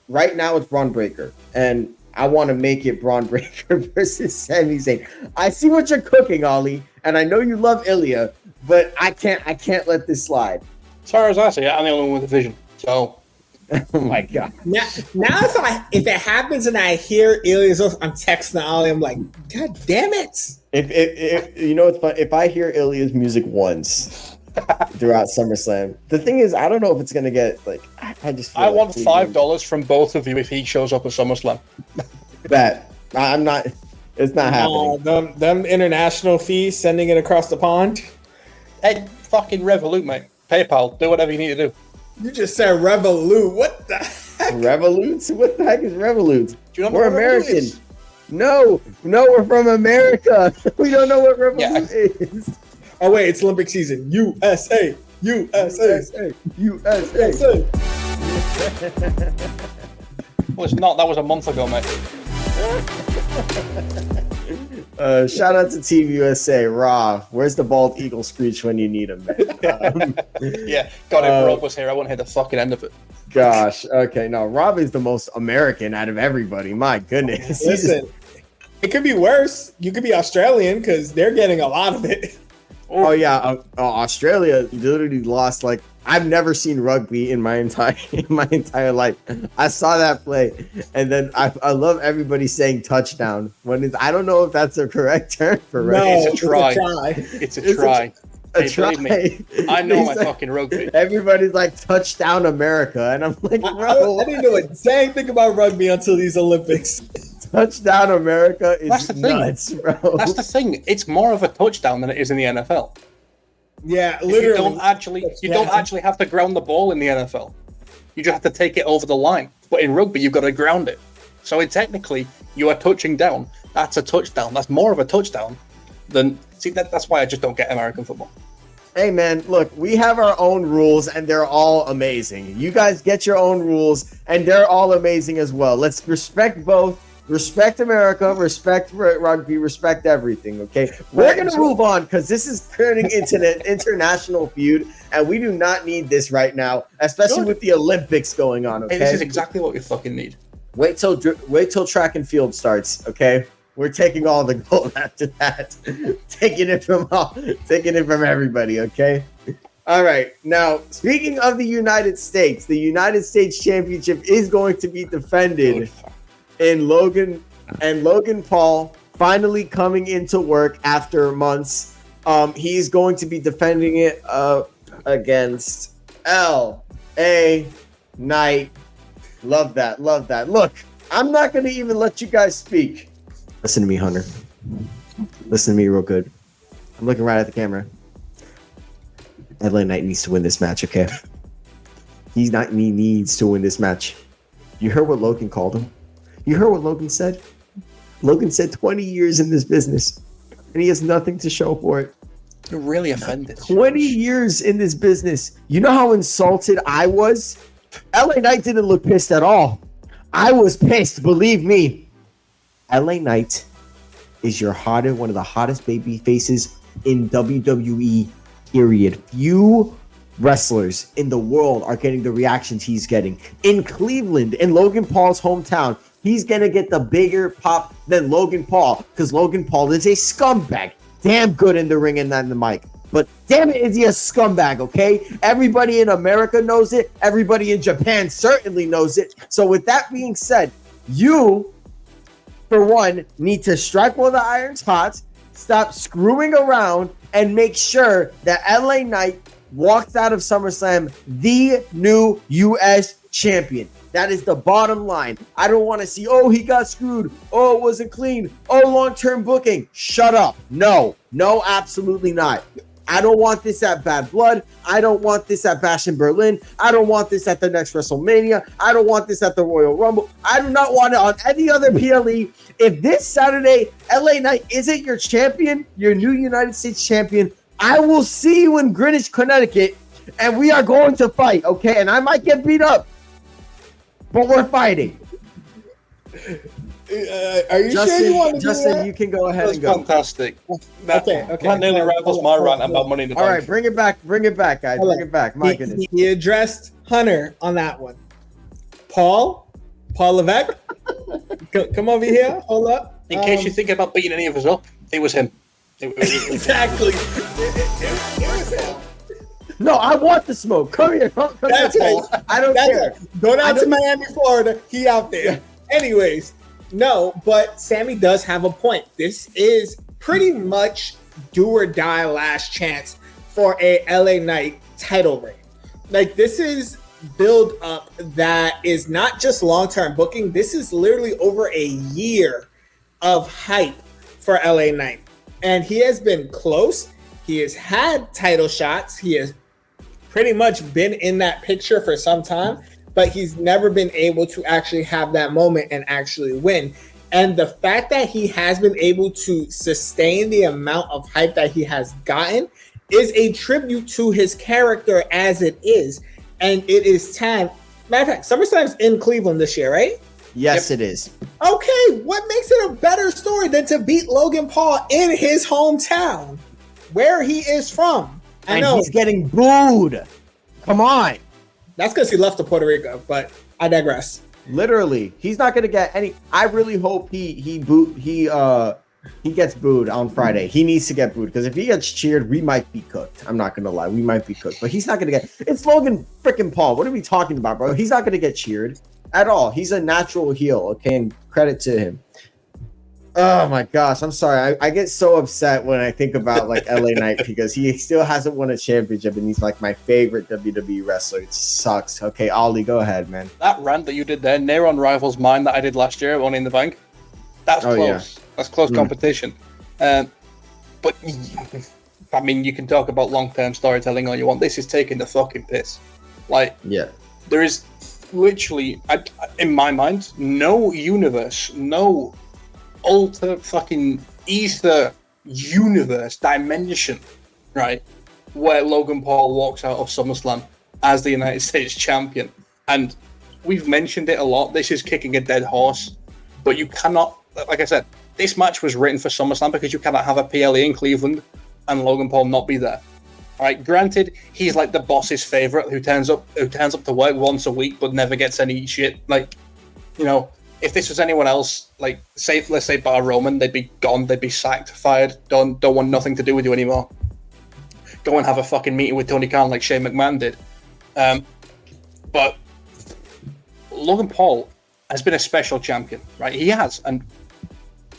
right now it's Braun Breaker. And I want to make it Braun Breaker versus Sami Zayn. I see what you're cooking, Ollie. And I know you love Ilya. But I can't let this slide. As far as I see it, I'm the only one with a vision. So... Oh my God. Now if it happens and I hear Ilya's, I'm texting Ollie. I'm like, God damn it. If you know, it's fun. If I hear Ilya's music once throughout SummerSlam, the thing is, I don't know if it's gonna get like. I just. Feel I like want $5 from both of you if he shows up at SummerSlam. Bet I'm not. It's not happening. Them international fees, sending it across the pond. Hey, fucking Revolut, mate. PayPal. Do whatever you need to do. You just said Revolut. What the heck? Revolut? What the heck is Revolut? Do you know we're what American. Is? No, we're from America. We don't know what Revolut is. Oh wait, it's Olympic season. USA. Well, it's not. That was a month ago, mate. Shout out to Team USA. Raw. Where's the bald eagle screech when you need him, man? Yeah, God, if Rob was here, I wouldn't hit the fucking end of it. Gosh. Okay, no, Rob is the most American out of everybody. My goodness. Listen, it could be worse. You could be Australian because they're getting a lot of it. Oh yeah, Australia literally lost. Like, I've never seen rugby in my entire life. I saw that play, and then I love everybody saying touchdown when I don't know if that's a correct term for rugby. No, it's a try. It's a try. A try. Me, I know my fucking rugby. Everybody's like, touchdown America, and I'm like, bro, I didn't know a dang thing about rugby until these Olympics. Touchdown America is nuts, bro. That's the thing. It's more of a touchdown than it is in the NFL. Yeah, literally. You don't actually have to ground the ball in the NFL. You just have to take it over the line. But in rugby, you've got to ground it. So technically, you are touching down. That's a touchdown. That's more of a touchdown than... See, that's why I just don't get American football. Hey, man, look, we have our own rules, and they're all amazing. You guys get your own rules, and they're all amazing as well. Let's respect both. Respect America, respect rugby, respect everything, okay? We're going to move on because this is turning into an international feud, and we do not need this right now, especially with the Olympics going on, okay? Hey, this is exactly what we fucking need. Wait till track and field starts, okay? we're taking all the gold after that. taking it from everybody, okay? All right. Now, speaking of the United States Championship is going to be defended in Logan Paul finally coming into work after months. He's going to be defending it against L.A. Knight. Love that. Look, I'm not going to even let you guys speak. Listen to me, Hunter. Listen to me real good. I'm looking right at the camera. LA Knight needs to win this match, okay? He needs to win this match. You heard what Logan called him? You heard what Logan said? Logan said 20 years in this business, and he has nothing to show for it. You're really offended. 20 years in this business. You know how insulted I was? LA Knight didn't look pissed at all. I was pissed, believe me. LA Knight is one of the hottest baby faces in WWE, period. Few wrestlers in the world are getting the reactions he's getting. In Cleveland, in Logan Paul's hometown, he's going to get the bigger pop than Logan Paul, because Logan Paul is a scumbag. Damn good in the ring and on the mic. But damn it, is he a scumbag, okay? Everybody in America knows it. Everybody in Japan certainly knows it. So with that being said, you, for one, need to strike while the iron's hot, stop screwing around, and make sure that LA Knight walks out of SummerSlam the new U.S. champion. That is the bottom line. I don't want to see, oh, he got screwed. Oh, it wasn't clean. Oh, long-term booking. Shut up. No, absolutely not. I don't want this at Bad Blood. I don't want this at Bash in Berlin. I don't want this at the next WrestleMania. I don't want this at the Royal Rumble. I do not want it on any other PLE. If this Saturday, LA Knight isn't your champion, your new United States champion, I will see you in Greenwich, Connecticut, and we are going to fight, okay? And I might get beat up, but we're fighting. Are you sure you want to Justin, you can go ahead and go. Fantastic. Okay. That nearly rivals my rant about Money in the Bank. All right, bring it back, guys. Bring it back. My goodness. He addressed Hunter on that one. Paul Levesque, come over here. Hold up. In case you're thinking about beating any of us up, it was him. Exactly. It was him. No, I want the smoke. Come here. That's here, right. I don't care. Right. Go down to Miami, Florida. He out there. Anyways, no, but Sammy does have a point. This is pretty much do or die last chance for a LA Knight title reign. Like, this is build up that is not just long-term booking. This is literally over a year of hype for LA Knight. And he has been close. He has had title shots. He has pretty much been in that picture for some time, but he's never been able to actually have that moment and actually win. And the fact that he has been able to sustain the amount of hype that he has gotten is a tribute to his character as it is. And it is time. Matter of fact, SummerSlam's in Cleveland this year, right? Yes, It is. Okay, what makes it a better story than to beat Logan Paul in his hometown, where he is from? I know he's getting booed. Come on. That's because he left to Puerto Rico, but I digress. Literally, he's not going to get any. I really hope he gets booed on Friday. He needs to get booed, because if he gets cheered, we might be cooked. I'm not going to lie, we might be cooked. But he's not going to get. It's Logan freaking Paul. What are we talking about, bro? He's not going to get cheered at all. He's a natural heel. Okay, and credit to him. Oh my gosh, I'm sorry. I get so upset when I think about like LA Knight, because he still hasn't won a championship, and he's like my favorite WWE wrestler. It sucks. Okay, Ollie, go ahead, man. That rant that you did there, near on rivals mine that I did last year at Money in the Bank. That's close. Yeah. That's close competition. But I mean, you can talk about long-term storytelling all you want. This is taking the fucking piss. Like, yeah, there is literally, in my mind, no universe, no alter fucking ether universe dimension, right, where Logan Paul walks out of SummerSlam as the United States champion. And we've mentioned it a lot. This is kicking a dead horse, but you cannot, like I said, this match was written for SummerSlam because you cannot have a PLE in Cleveland and Logan Paul not be there. All right, granted, he's like the boss's favorite who turns up to work once a week but never gets any shit. Like, you know, if this was anyone else, like let's say bar Roman, they'd be gone, they'd be sacked, fired, don't want nothing to do with you anymore. Go and have a fucking meeting with Tony Khan like Shane McMahon did. But Logan Paul has been a special champion, right? He has, and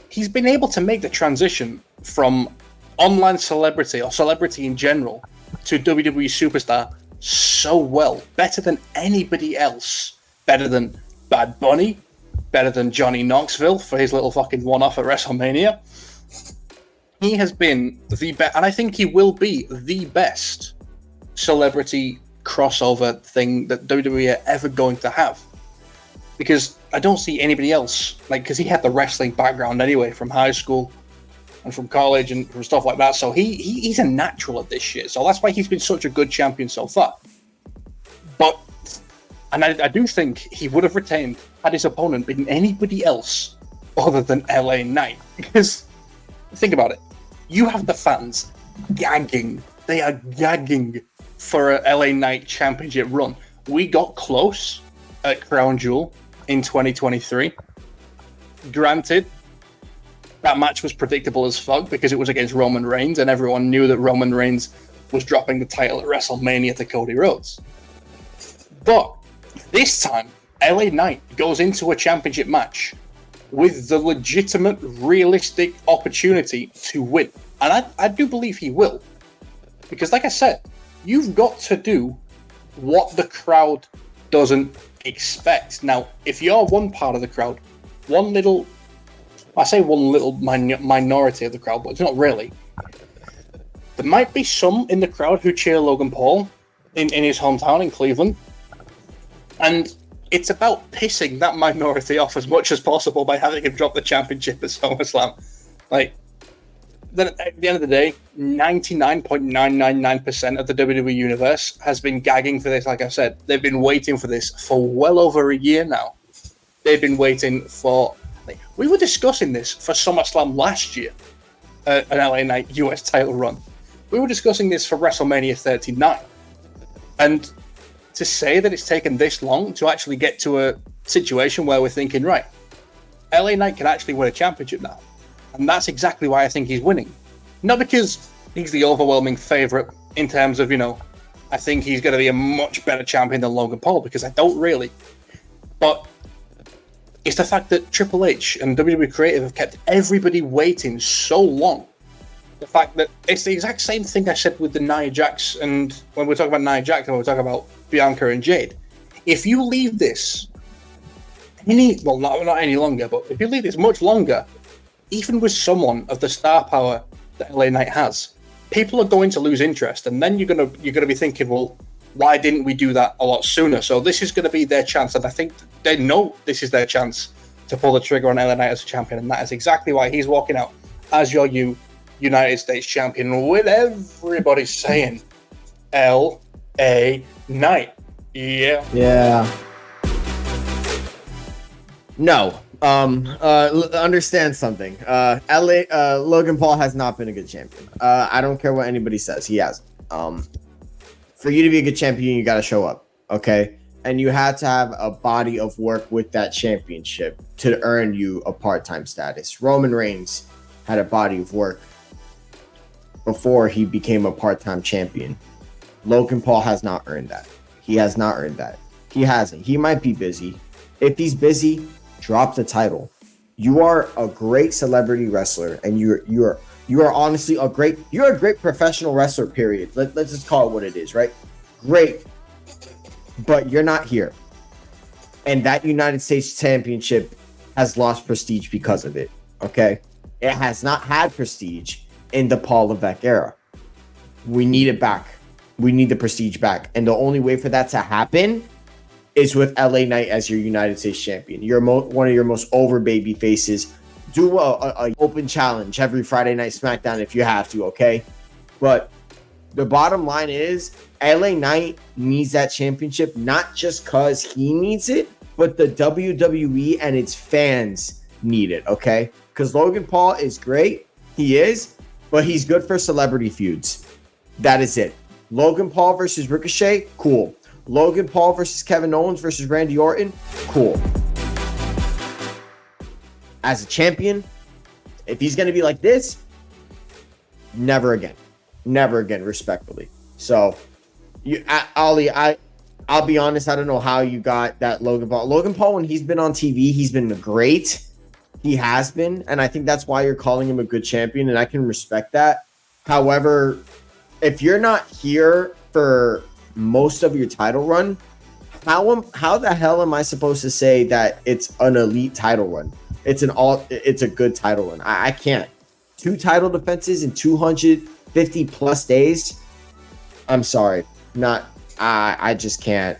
he's been able to make the transition from online celebrity or celebrity in general to WWE superstar so well, better than anybody else, better than Bad Bunny, better than Johnny Knoxville for his little fucking one-off at WrestleMania. He has been the best, and I think he will be the best celebrity crossover thing that WWE are ever going to have. Because I don't see anybody else, like, because he had the wrestling background anyway from high school and from college and from stuff like that. So he's a natural at this shit. So that's why he's been such a good champion so far. But, and I do think he would have retained had his opponent been anybody else other than LA Knight. Because, think about it. You have the fans gagging. They are gagging for a LA Knight championship run. We got close at Crown Jewel in 2023. Granted, that match was predictable as fuck because it was against Roman Reigns, and everyone knew that Roman Reigns was dropping the title at WrestleMania to Cody Rhodes. But this time, LA Knight goes into a championship match with the legitimate, realistic opportunity to win. And I do believe he will. Because like I said, you've got to do what the crowd doesn't expect. Now, if you're one part of the crowd, one little minority of the crowd, but it's not really. There might be some in the crowd who cheer Logan Paul in his hometown in Cleveland. And it's about pissing that minority off as much as possible by having him drop the championship at SummerSlam. Like, then at the end of the day, 99.999% of the WWE universe has been gagging for this. Like I said, they've been waiting for this for well over a year now. They've been waiting for... we were discussing this for SummerSlam last year, an LA Knight US title run. We were discussing this for WrestleMania 39. And to say that it's taken this long to actually get to a situation where we're thinking, right, LA Knight can actually win a championship now. And that's exactly why I think he's winning. Not because he's the overwhelming favourite in terms of, I think he's going to be a much better champion than Logan Paul, because I don't really. But it's the fact that Triple H and WWE Creative have kept everybody waiting so long. The fact that it's the exact same thing I said with the Nia Jax, and when we're talking about Nia Jax and we're talking about Bianca and Jade. If you leave this not any longer, but if you leave this much longer, even with someone of the star power that LA Knight has, people are going to lose interest, and then you're gonna be thinking, well, why didn't we do that a lot sooner? So this is going to be their chance, and I think they know this is their chance to pull the trigger on LA Knight as a champion, and that is exactly why he's walking out as your United States champion, with everybody saying LA Knight. Yeah. No. Understand something. Logan Paul has not been a good champion. I don't care what anybody says. He hasn't. For you to be a good champion, you got to show up. Okay. And you had to have a body of work with that championship to earn you a part-time status. Roman Reigns had a body of work before he became a part-time champion. Logan Paul has not earned that. He has not earned that. He hasn't. He might be busy. If he's busy, drop the title. You are a great celebrity wrestler, and you are honestly a great professional wrestler, period. Let's just call it what it is, right? Great. But you're not here. And that United States Championship has lost prestige because of it. Okay? It has not had prestige in the Paul Levesque era. We need it back. We need the prestige back. And the only way for that to happen is with LA Knight as your United States champion. You're one of your most over baby faces. Do a open challenge every Friday Night SmackDown if you have to, okay? But the bottom line is LA Knight needs that championship, not just because he needs it, but the WWE and its fans need it, okay? Because Logan Paul is great. He is. But he's good for celebrity feuds. That is it. Logan Paul versus Ricochet, cool. Logan Paul versus Kevin Owens versus Randy Orton, cool. as a champion, if he's going to be like this, never again, respectfully. So, Ollie, I'll be honest, I don't know how you got that Logan Paul. Logan Paul, when he's been on TV, he's been great. He has been, and I think that's why you're calling him a good champion, and I can respect that. However, if you're not here for most of your title run, how the hell am I supposed to say that it's an elite title run? It's a good title run. I can't. 2 title defenses in 250 plus days. I'm sorry, I just can't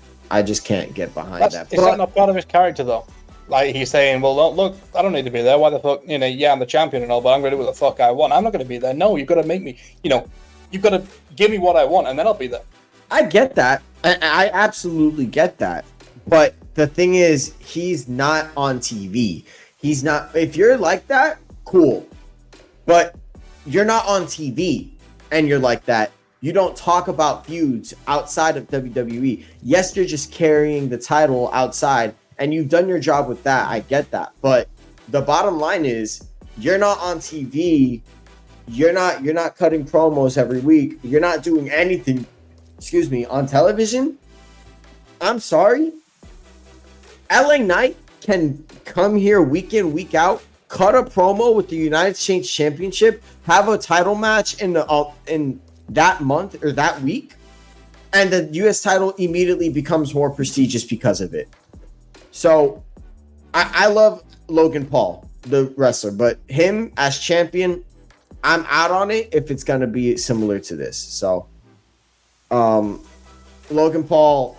get behind that. Is that not part of his character though? Like he's saying, well, look, I don't need to be there. Why the fuck? Yeah, I'm the champion and all, but I'm going to do what the fuck I want. I'm not going to be there. No, you've got to make me. You've got to give me what I want, and then I'll be there. I get that. I absolutely get that. But the thing is, he's not on TV. He's not. If you're like that, cool. But you're not on TV, and you're like that. You don't talk about feuds outside of WWE. Yes, you're just carrying the title outside, and you've done your job with that. I get that. But the bottom line is, you're not on TV. You're not cutting promos every week. You're not doing anything, on television. I'm sorry. LA Knight can come here week in, week out, cut a promo with the United States Championship, have a title match in that month or that week, and the US title immediately becomes more prestigious because of it. So I love Logan Paul, the wrestler, but him as champion, I'm out on it if it's going to be similar to this. So Logan Paul,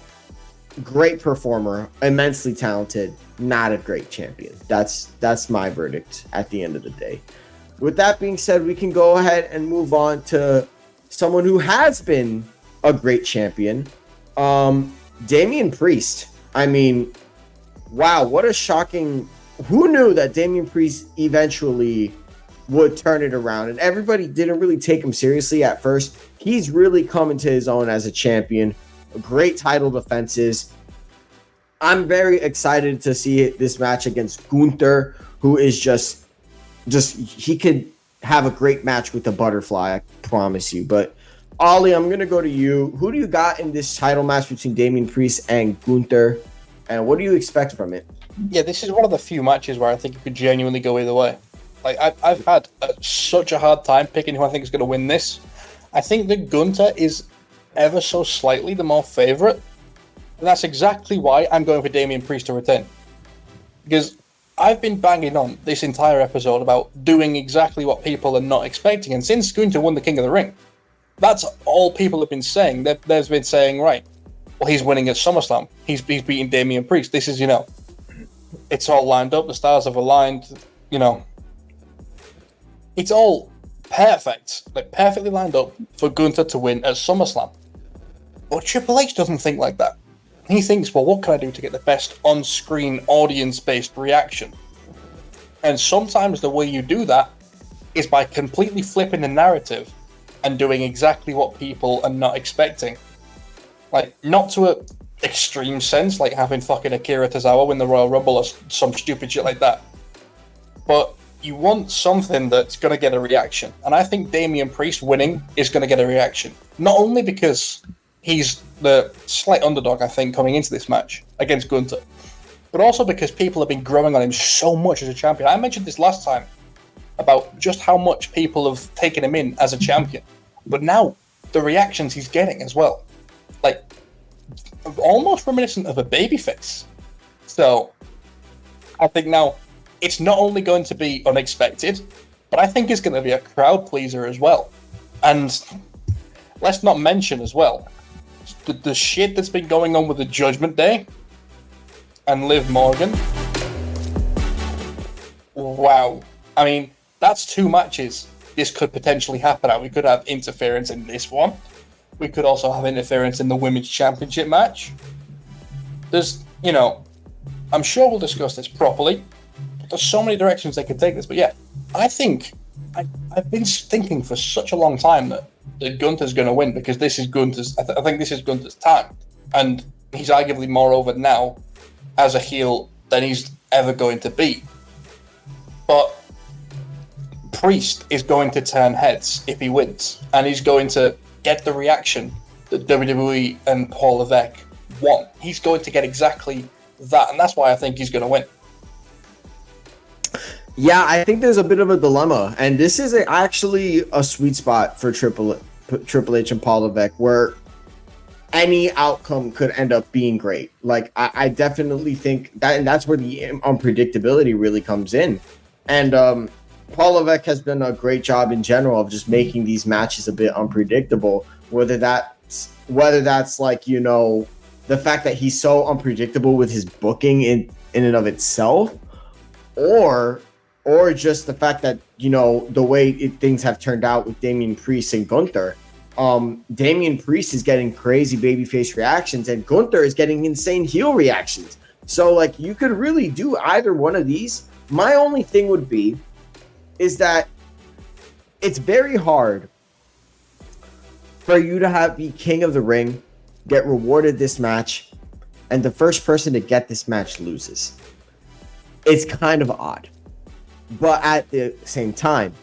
great performer, immensely talented, not a great champion. That's my verdict at the end of the day. With that being said, we can go ahead and move on to someone who has been a great champion, Damian Priest. I mean, wow, what a shocking... Who knew that Damian Priest eventually would turn it around? And everybody didn't really take him seriously at first. He's really come into his own as a champion. Great title defenses. I'm very excited to see this match against Gunther, who is just he could have a great match with the Butterfly, I promise you. But Ollie, I'm going to go to you. Who do you got in this title match between Damian Priest and Gunther? And what do you expect from it? Yeah, this is one of the few matches where I think it could genuinely go either way. Like, I've had such a hard time picking who I think is going to win this. I think that Gunther is ever so slightly the more favourite. And that's exactly why I'm going for Damian Priest to retain. Because I've been banging on this entire episode about doing exactly what people are not expecting. And since Gunther won the King of the Ring, that's all people have been saying. They've been saying, right, well, he's winning at SummerSlam. He's beating Damian Priest. This is, it's all lined up. The stars have aligned, It's all perfect, like perfectly lined up for Gunther to win at SummerSlam. But Triple H doesn't think like that. He thinks, well, what can I do to get the best on-screen audience-based reaction? And sometimes the way you do that is by completely flipping the narrative and doing exactly what people are not expecting. Like, not to an extreme sense, like having fucking Akira Tozawa win the Royal Rumble or some stupid shit like that. But you want something that's going to get a reaction. And I think Damian Priest winning is going to get a reaction. Not only because he's the slight underdog, I think, coming into this match against Gunther, but also because people have been growing on him so much as a champion. I mentioned this last time about just how much people have taken him in as a champion. But now, the reactions he's getting as well. Like, almost reminiscent of a babyface. So, I think now, it's not only going to be unexpected, but I think it's going to be a crowd pleaser as well. And let's not mention as well, the shit that's been going on with the Judgment Day and Liv Morgan. Wow. I mean, that's 2 matches this could potentially happen at. We could have interference in this one. We could also have interference in the Women's Championship match. There's, I'm sure we'll discuss this properly. There's so many directions they could take this. But yeah, I think, I've been thinking for such a long time that Gunther's going to win because this is Gunther's, I think this is Gunther's time. And he's arguably more over now as a heel than he's ever going to be. But Priest is going to turn heads if he wins, and he's going to get the reaction that WWE and Paul Levesque want. He's going to get exactly that, and that's why I think he's going to win. Yeah, I think there's a bit of a dilemma, and this is actually a sweet spot for Triple H and Paul Levesque, where any outcome could end up being great. Like, I definitely think that, and that's where the unpredictability really comes in. And Paul Levesque has done a great job in general of just making these matches a bit unpredictable, whether that's like, you know, the fact that he's so unpredictable with his booking in and of itself, or just the fact that, you know, the way things have turned out with Damian Priest and Gunther. Damian Priest is getting crazy babyface reactions, and Gunther is getting insane heel reactions. So, like, you could really do either one of these. My only thing would be is that it's very hard for you to be king of the ring, get rewarded this match, and the first person to get this match loses. It's kind of odd. But at the same time,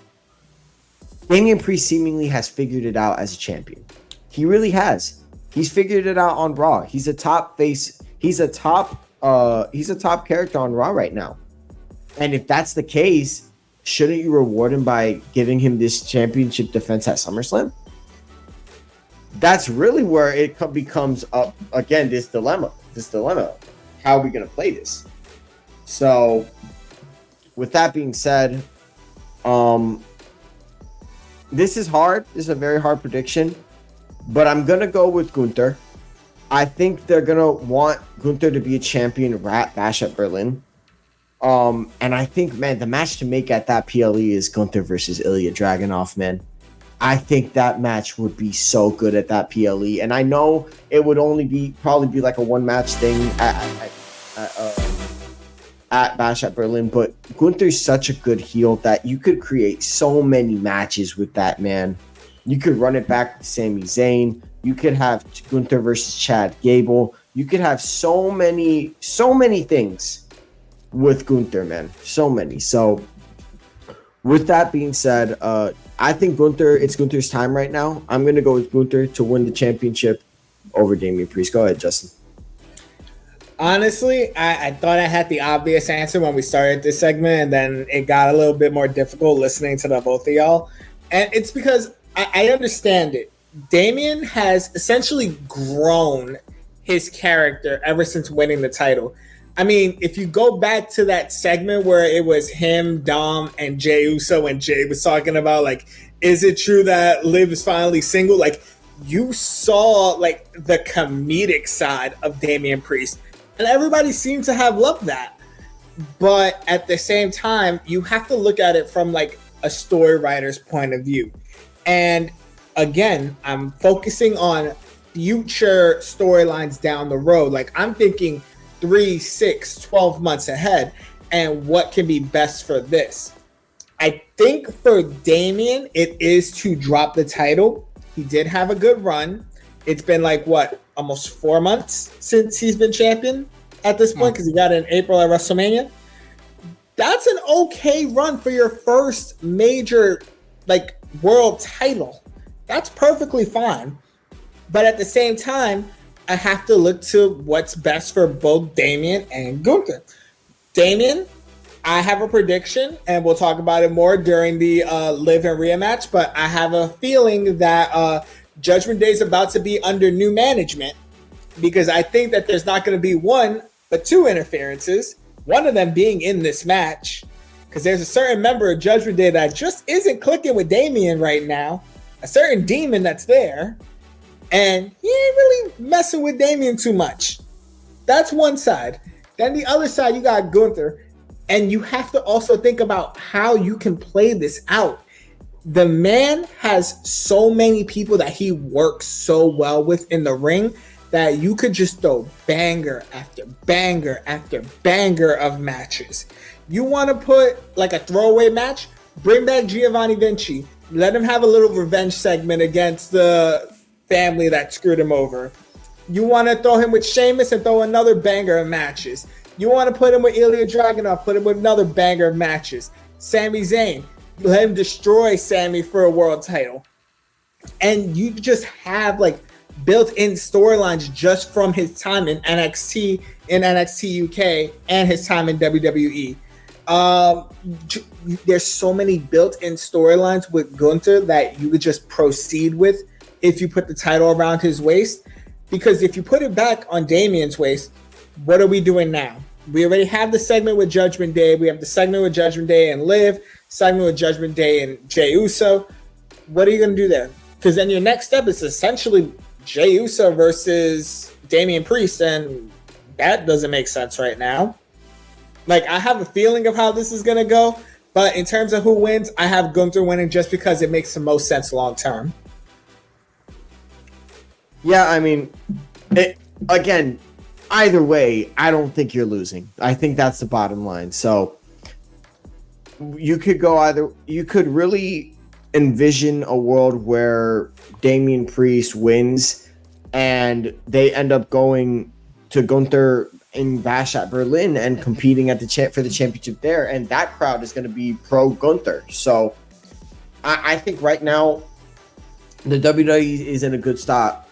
Damian Priest seemingly has figured it out as a champion. He really has. He's figured it out on Raw. He's a top face. He's a top character on Raw right now. And if that's the case, shouldn't you reward him by giving him this championship defense at SummerSlam? That's really where it becomes again this dilemma. How are we going to play this? So, with that being said, this is hard. This is a very hard prediction, but I'm going to go with Gunther. I think they're going to want Gunther to be a champion at Bash at Berlin. And I think, man, the match to make at that PLE is Gunther versus Ilya Dragunov, man. I think that match would be so good at that PLE. And I know it would probably be like a one-match thing at Bash at Berlin, but Gunther's such a good heel that you could create so many matches with that man. You could run it back with Sami Zayn. You could have Gunther versus Chad Gable. You could have so many things with Gunther, man. So many. So with that being said, I think it's Gunther's time right now. I'm going to go with Gunther to win the championship over Damian Priest. Go ahead, Justin. Honestly, I thought I had the obvious answer when we started this segment, and then it got a little bit more difficult listening to the both of y'all. And it's because I understand it. Damian has essentially grown his character ever since winning the title. I mean, if you go back to that segment where it was him, Dom, and Jey Uso, and Jey was talking about, like, is it true that Liv is finally single? Like, you saw, like, the comedic side of Damian Priest. And everybody seems to have loved that. But at the same time, you have to look at it from, like, a story writer's point of view. And again, I'm focusing on future storylines down the road. Like, I'm thinking 3, 6, 12 months ahead, and what can be best for this. I think for Damian, it is to drop the title. He did have a good run. It's been like, what, almost 4 months since he's been champion at this point, because he got it in April at WrestleMania. That's an okay run for your first major, like, world title. That's perfectly fine. But at the same time, I have to look to what's best for both Damian and Gunther. Damian, I have a prediction, and we'll talk about it more during the Live and Rhea match, but I have a feeling that Judgment Day is about to be under new management, because I think that there's not going to be one, but 2 interferences, one of them being in this match, because there's a certain member of Judgment Day that just isn't clicking with Damian right now, a certain demon that's there, and he ain't really messing with Damian too much. That's one side. Then the other side, you got Gunther, and you have to also think about how you can play this out. The man has so many people that he works so well with in the ring that you could just throw banger after banger after banger of matches. You want to put like a throwaway match? Bring back Giovanni Vinci. Let him have a little revenge segment against the family that screwed him over. You want to throw him with Sheamus and throw another banger of matches. You want to put him with Ilya Dragunov, put him with another banger of matches. Sami Zayn. Let him destroy Sami for a world title. And you just have like built-in storylines just from his time in NXT, UK, and his time in WWE. There's so many built-in storylines with Gunther that you could just proceed with if you put the title around his waist. Because if you put it back on Damien's waist, what are we doing now? We already have the segment with Judgment Day. We have the segment with Judgment Day and Liv, segment with Judgment Day and Jey Uso. What are you going to do there? Because then your next step is essentially Jey Uso versus Damian Priest, and that doesn't make sense right now. Like, I have a feeling of how this is going to go, but in terms of who wins, I have Gunther winning just because it makes the most sense long term. Yeah, I mean, again, either way, I don't think you're losing. I think that's the bottom line. So you could go either. You could really envision a world where Damian Priest wins and they end up going to Gunther in Bash at Berlin and competing at for the championship there, and that crowd is going to be pro Gunther. So I think right now the WWE is in a good spot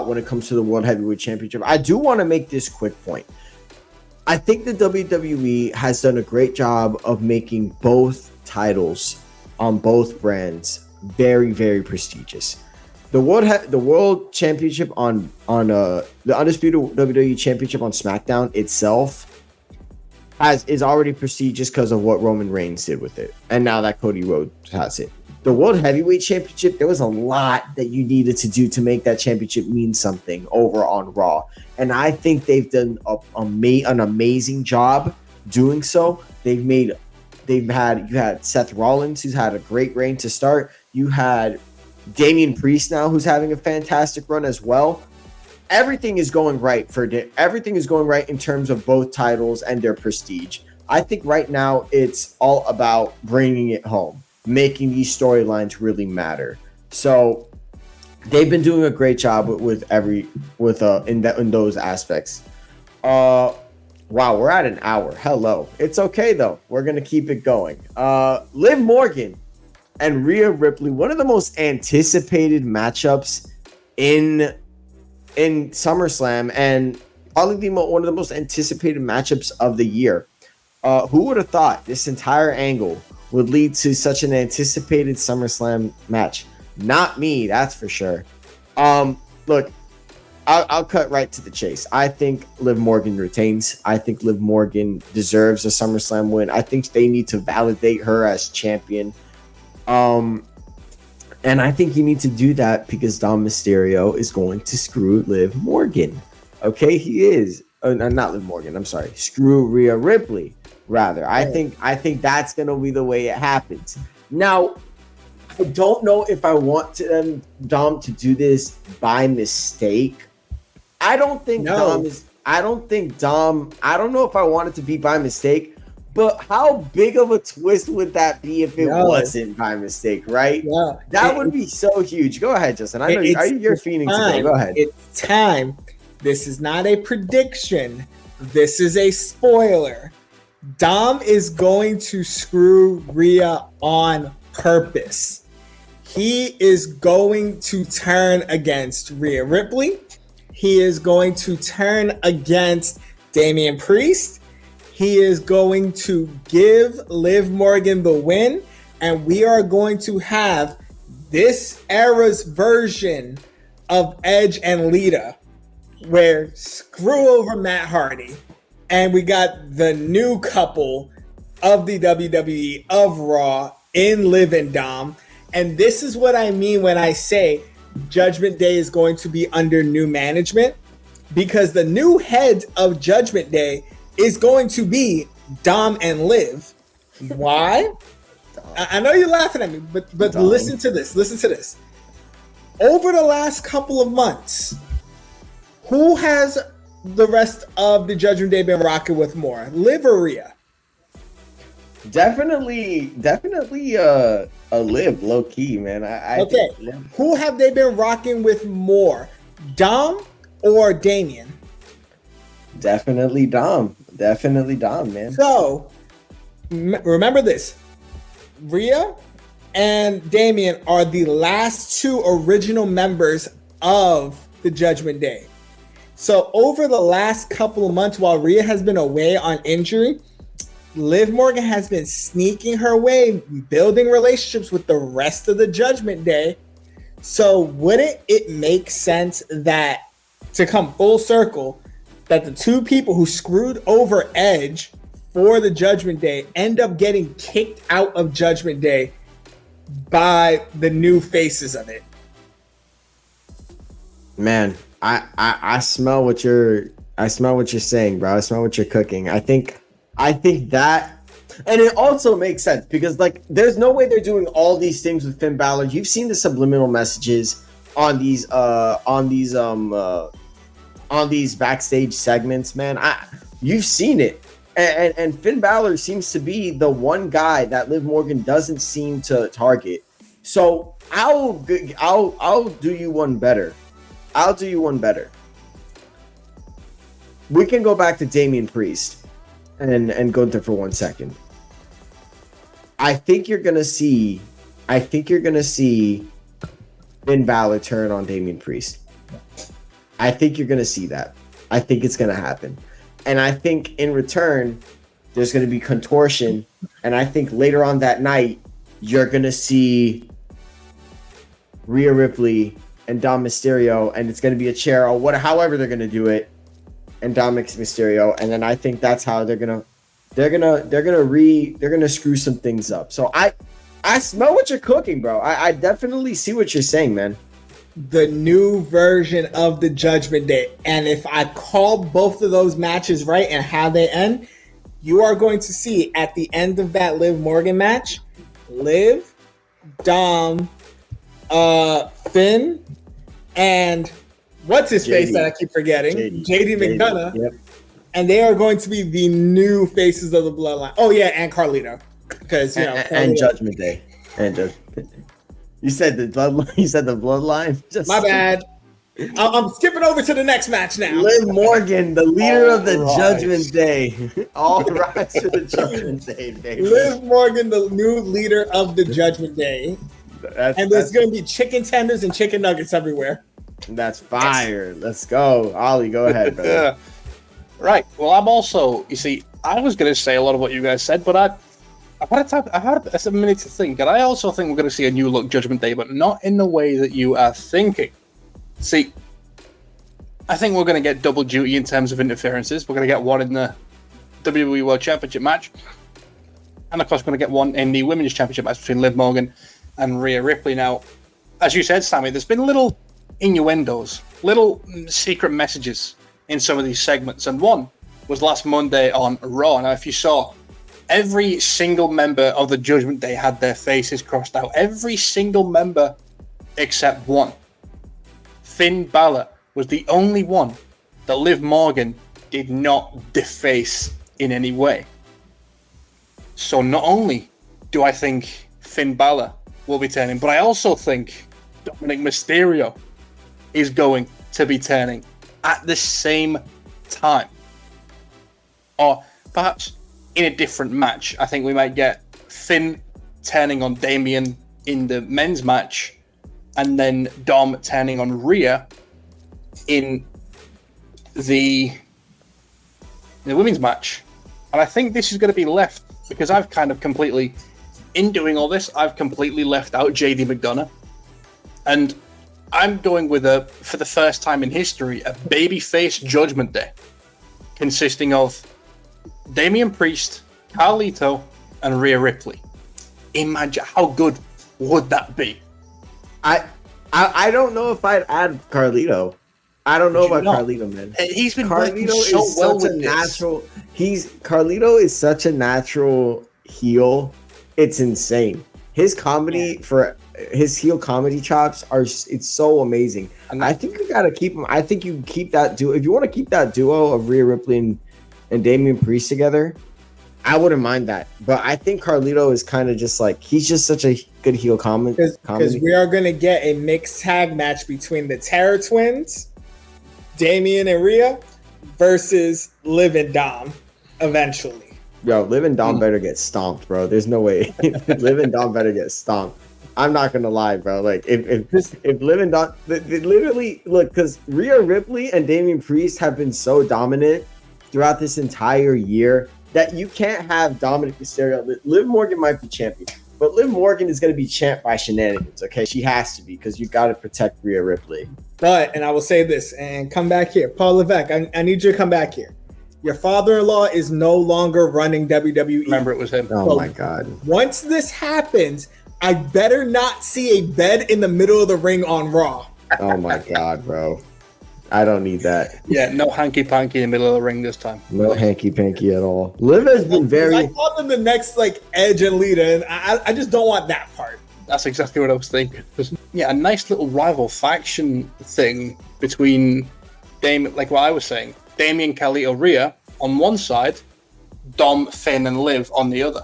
when it comes to the World Heavyweight Championship. I do want to make this quick point. I think the WWE has done a great job of making both titles on both brands very, very prestigious. The World Championship on the Undisputed WWE Championship on SmackDown itself is already prestigious because of what Roman Reigns did with it, and now that Cody Rhodes has it. The World Heavyweight Championship, there was a lot that you needed to do to make that championship mean something over on Raw, and I think they've done an amazing job doing so. You had Seth Rollins, who's had a great reign to start. You had Damian Priest now, who's having a fantastic run as well. Everything is going right in terms of both titles and their prestige. I think right now it's all about bringing it home, making these storylines really matter. So they've been doing a great job in those aspects. Wow, we're at an hour. Hello. It's okay though. We're gonna keep it going. Liv Morgan and Rhea Ripley, one of the most anticipated matchups in SummerSlam, and probably one of the most anticipated matchups of the year. Who would have thought this entire angle would lead to such an anticipated SummerSlam match? Not me, that's for sure. Look, I'll cut right to the chase. I think Liv Morgan retains. I think Liv Morgan deserves a SummerSlam win. I think they need to validate her as champion. And I think you need to do that because Dom Mysterio is going to screw Liv Morgan. Okay, he is. Not Liv Morgan, I'm sorry. Screw Rhea Ripley, rather. I think that's going to be the way it happens. Now, I don't know if I want Dom to do this by mistake. I don't know if I want it to be by mistake, but how big of a twist would that be if it wasn't by mistake, right? Yeah. That would be so huge. Go ahead, Justin. I know you're fiending to go. Go ahead. It's time. This is not a prediction. This is a spoiler. Dom is going to screw Rhea on purpose. He is going to turn against Rhea Ripley. He is going to turn against Damian Priest. He is going to give Liv Morgan the win. And we are going to have this era's version of Edge and Lita, where screw over Matt Hardy. And we got the new couple of the WWE, of Raw, in Liv and Dom. And this is what I mean when I say Judgment Day is going to be under new management, because the new head of Judgment Day is going to be Dom and Liv. Why? I know you're laughing at me, but listen to this. Listen to this. Over the last couple of months, who has the rest of the Judgment Day been rocking with more, Liv or Rhea? Definitely a Liv, low key, man. Okay. Who have they been rocking with more, Dom or Damian? Definitely Dom, man. So remember this: Rhea and Damian are the last two original members of the Judgment Day. So over the last couple of months, while Rhea has been away on injury, Liv Morgan has been sneaking her way, building relationships with the rest of the Judgment Day. So wouldn't it make sense that, to come full circle, that the two people who screwed over Edge for the Judgment Day end up getting kicked out of Judgment Day by the new faces of it? Man, I smell what you're saying, bro. I smell what you're cooking. I think that, and it also makes sense because like there's no way they're doing all these things with Finn Balor. You've seen the subliminal messages on these backstage segments, man. You've seen it. And Finn Balor seems to be the one guy that Liv Morgan doesn't seem to target. So I'll do you one better. We can go back to Damian Priest and Gunther for 1 second. I think you're gonna see Finn Balor turn on Damian Priest. I think you're gonna see that. I think it's gonna happen. And I think in return, there's going to be contortion. And I think later on that night, you're going to see Rhea Ripley and Dom Mysterio, and it's going to be a chair or however they're going to do it, and Dominic Mysterio. And then I think that's how they're going to screw some things up. So I smell what you're cooking, bro. I definitely see what you're saying, man. The new version of the Judgment Day. And if I call both of those matches right and how they end, you are going to see at the end of that Liv Morgan match, Liv, Dom, Finn, and what's his face that I keep forgetting? JD McDonough. Yep. And they are going to be the new faces of the Bloodline. Oh yeah, and Carlito. Because and Judgment Day. And Judgment Day. You said the bloodline. My bad. I'm skipping over to the next match now. Liv Morgan, the leader of the Judgment Day. All rise to the Judgment Day, baby. Liv Morgan, the new leader of the Judgment Day. And there's going to be chicken tenders and chicken nuggets everywhere. That's fire. Let's go. Ollie, go ahead, brother. Right. Well, I'm also, you see, I was going to say a lot of what you guys said, but I've had a minute to think, and I also think we're going to see a new look Judgment Day, but not in the way that you are thinking. See, I think we're going to get double duty in terms of interferences. We're going to get one in the WWE World Championship match, and of course, we're going to get one in the Women's Championship match between Liv Morgan and Rhea Ripley. Now, as you said, Sammy, there's been little innuendos, little secret messages in some of these segments, and one was last Monday on Raw. Now, if you saw, every single member of the Judgment Day had their faces crossed out. Every single member except one. Finn Balor was the only one that Liv Morgan did not deface in any way. So not only do I think Finn Balor will be turning, but I also think Dominic Mysterio is going to be turning at the same time. Or perhaps in a different match. I think we might get Finn turning on Damian in the men's match, and then Dom turning on Rhea in the women's match. And I think this is going to be left, because I've kind of completely, in doing all this, I've completely left out JD McDonough. And I'm going with for the first time in history, a babyface Judgment Day, consisting of Damian Priest, Carlito, and Rhea Ripley. Imagine how good would that be? I don't know if I'd add Carlito. I don't know about Carlito, man. He's been working so well with this. Carlito is such a natural heel. It's insane. His comedy for his heel comedy chops it's so amazing. And I think you gotta keep him. I think you keep that duo. If you want to keep that duo of Rhea Ripley and Damian Priest together, I wouldn't mind that. But I think Carlito is kind of just like, he's just such a good heel comedy. Because we are going to get a mixed tag match between the Terror Twins, Damian and Rhea, versus Liv and Dom eventually. Yo, Liv and Dom better get stomped, bro. There's no way. Liv and Dom better get stomped. I'm not gonna lie, bro. Like if Liv and Dom, they literally look, because Rhea Ripley and Damian Priest have been so dominant throughout this entire year that you can't have Dominic Mysterio. Liv Morgan might be champion, but Liv Morgan is gonna be champ by shenanigans. Okay, she has to be, because you got to protect Rhea Ripley. But, and I will say this, and come back here, Paul Levesque. I need you to come back here. Your father-in-law is no longer running WWE. Remember, it was him. Oh my God! Once this happens, I better not see a bed in the middle of the ring on Raw. Oh my God, bro! I don't need that. Yeah, no hanky panky in the middle of the ring this time. No hanky panky at all. Liv has been very. I called them the next like Edge and Lita, and I just don't want that part. That's exactly what I was thinking. Yeah, a nice little rival faction thing between like what I was saying, Damien, Carlito, Rhea on one side, Dom, Finn, and Liv on the other.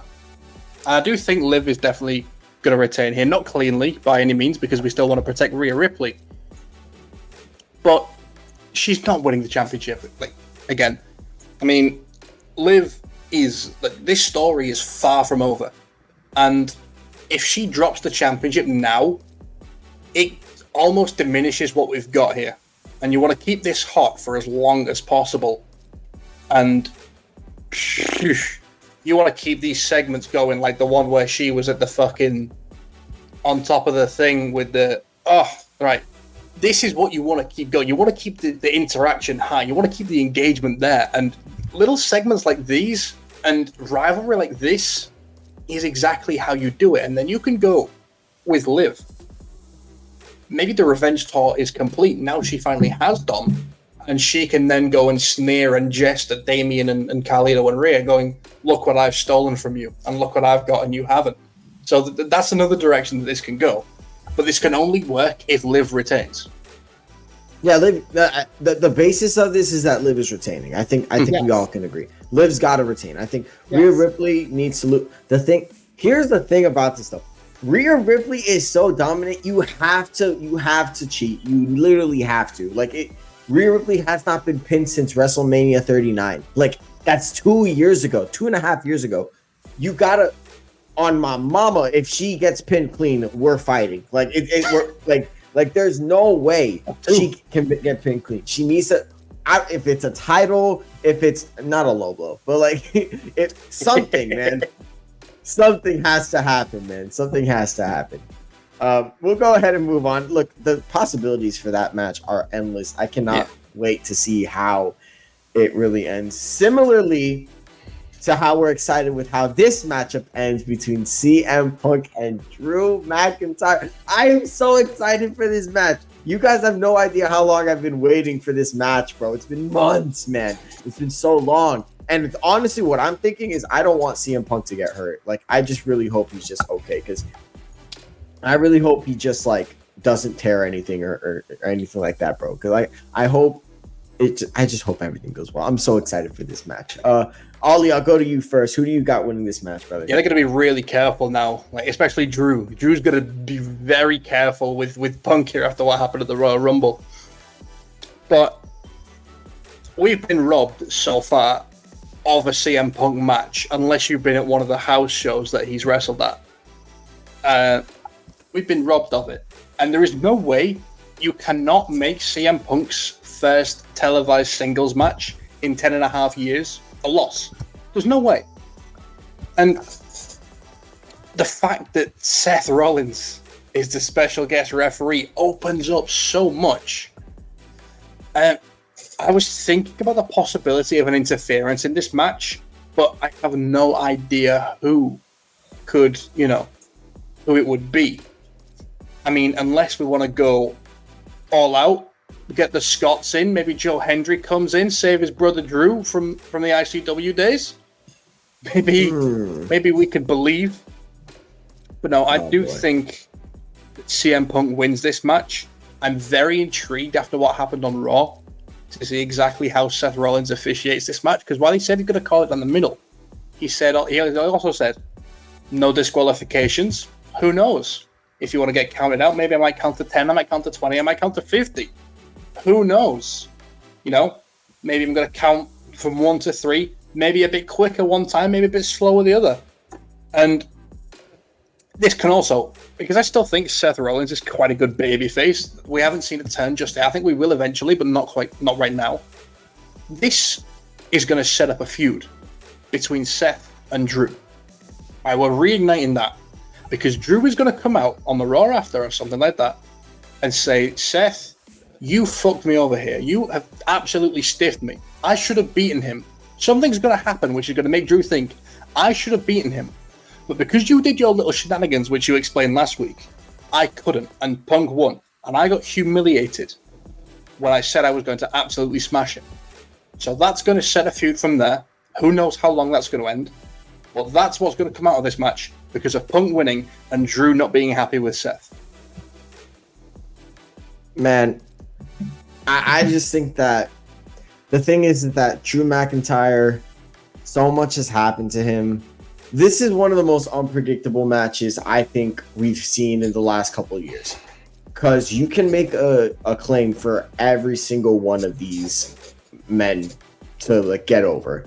And I do think Liv is definitely going to retain here, not cleanly by any means, because we still want to protect Rhea Ripley. But she's not winning the championship. Like, again, I mean, Liv is like, this story is far from over, and if she drops the championship now, it almost diminishes what we've got here. And you want to keep this hot for as long as possible. And you want to keep these segments going, like the one where she was at the fucking on top of the thing with the right. This is what you want to keep going. You want to keep the interaction high. You want to keep the engagement there. And little segments like these and rivalry like this is exactly how you do it. And then you can go with Liv. Maybe the revenge tour is complete. Now she finally has Dom, and she can then go and sneer and jest at Damien and Carlito and Rhea, going, look what I've stolen from you, and look what I've got and you haven't. So that's another direction that this can go. But this can only work if Liv retains. Yeah, Liv. The basis of this is that Liv is retaining. I think we all can agree. Liv's got to retain. I think Rhea Ripley needs to lose. Here's the thing about this stuff. Rhea Ripley is so dominant. You have to cheat. You literally have to. Rhea Ripley has not been pinned since WrestleMania 39. Like, that's 2.5 years ago. You gotta, on my mama, if she gets pinned clean, we're fighting. There's no way she can get pinned clean. She needs to, if it's a title, if it's not a low blow, but it's something, man. Something has to happen, man. Something has to happen. We'll go ahead and move on. Look, the possibilities for that match are endless. I cannot wait to see how it really ends. Similarly to how we're excited with how this matchup ends between CM Punk and Drew McIntyre. I am so excited for this match. You guys have no idea how long I've been waiting for this match, bro. It's been months, man. It's been so long. And honestly, what I'm thinking is I don't want CM Punk to get hurt. I just really hope he's just okay, because I really hope he just doesn't tear anything or anything like that, bro. Because I hope I just hope everything goes well. I'm so excited for this match. Ollie, I'll go to you first. Who do you got winning this match, brother? Yeah, they're going to be really careful now, especially Drew. Drew's going to be very careful with Punk here after what happened at the Royal Rumble. But we've been robbed so far of a CM Punk match, unless you've been at one of the house shows that he's wrestled at. We've been robbed of it. And there is no way you cannot make CM Punk's first televised singles match in 10.5 years a loss. There's no way. And the fact that Seth Rollins is the special guest referee opens up so much. I was thinking about the possibility of an interference in this match, but I have no idea who could, who it would be. I mean, unless we want to go all out, get the Scots in, maybe Joe Hendry comes in, save his brother Drew from the ICW days. Maybe we could believe. But no, I do think that CM Punk wins this match. I'm very intrigued after what happened on Raw to see exactly how Seth Rollins officiates this match, because while he said he's going to call it down the middle, he also said no disqualifications. Who knows? If you want to get counted out, maybe I might count to 10, I might count to 20, I might count to 50. Who knows? Maybe I'm going to count from 1 to 3. maybe a bit quicker one time, maybe a bit slower the other. And this can also, because I still think Seth Rollins is quite a good babyface. We haven't seen it turn just yet. I think we will eventually, but not right now. This is going to set up a feud between Seth and Drew. We're reigniting that because Drew is going to come out on the Raw after or something like that and say, Seth, you fucked me over here. You have absolutely stiffed me. I should have beaten him. Something's going to happen which is going to make Drew think, I should have beaten him. But because you did your little shenanigans, which you explained last week, I couldn't, and Punk won. And I got humiliated when I said I was going to absolutely smash him. So that's going to set a feud from there. Who knows how long that's going to end. But that's what's going to come out of this match because of Punk winning and Drew not being happy with Seth. Man, I just think that the thing is that Drew McIntyre, so much has happened to him. This is one of the most unpredictable matches I think we've seen in the last couple of years. Because you can make a claim for every single one of these men to get over.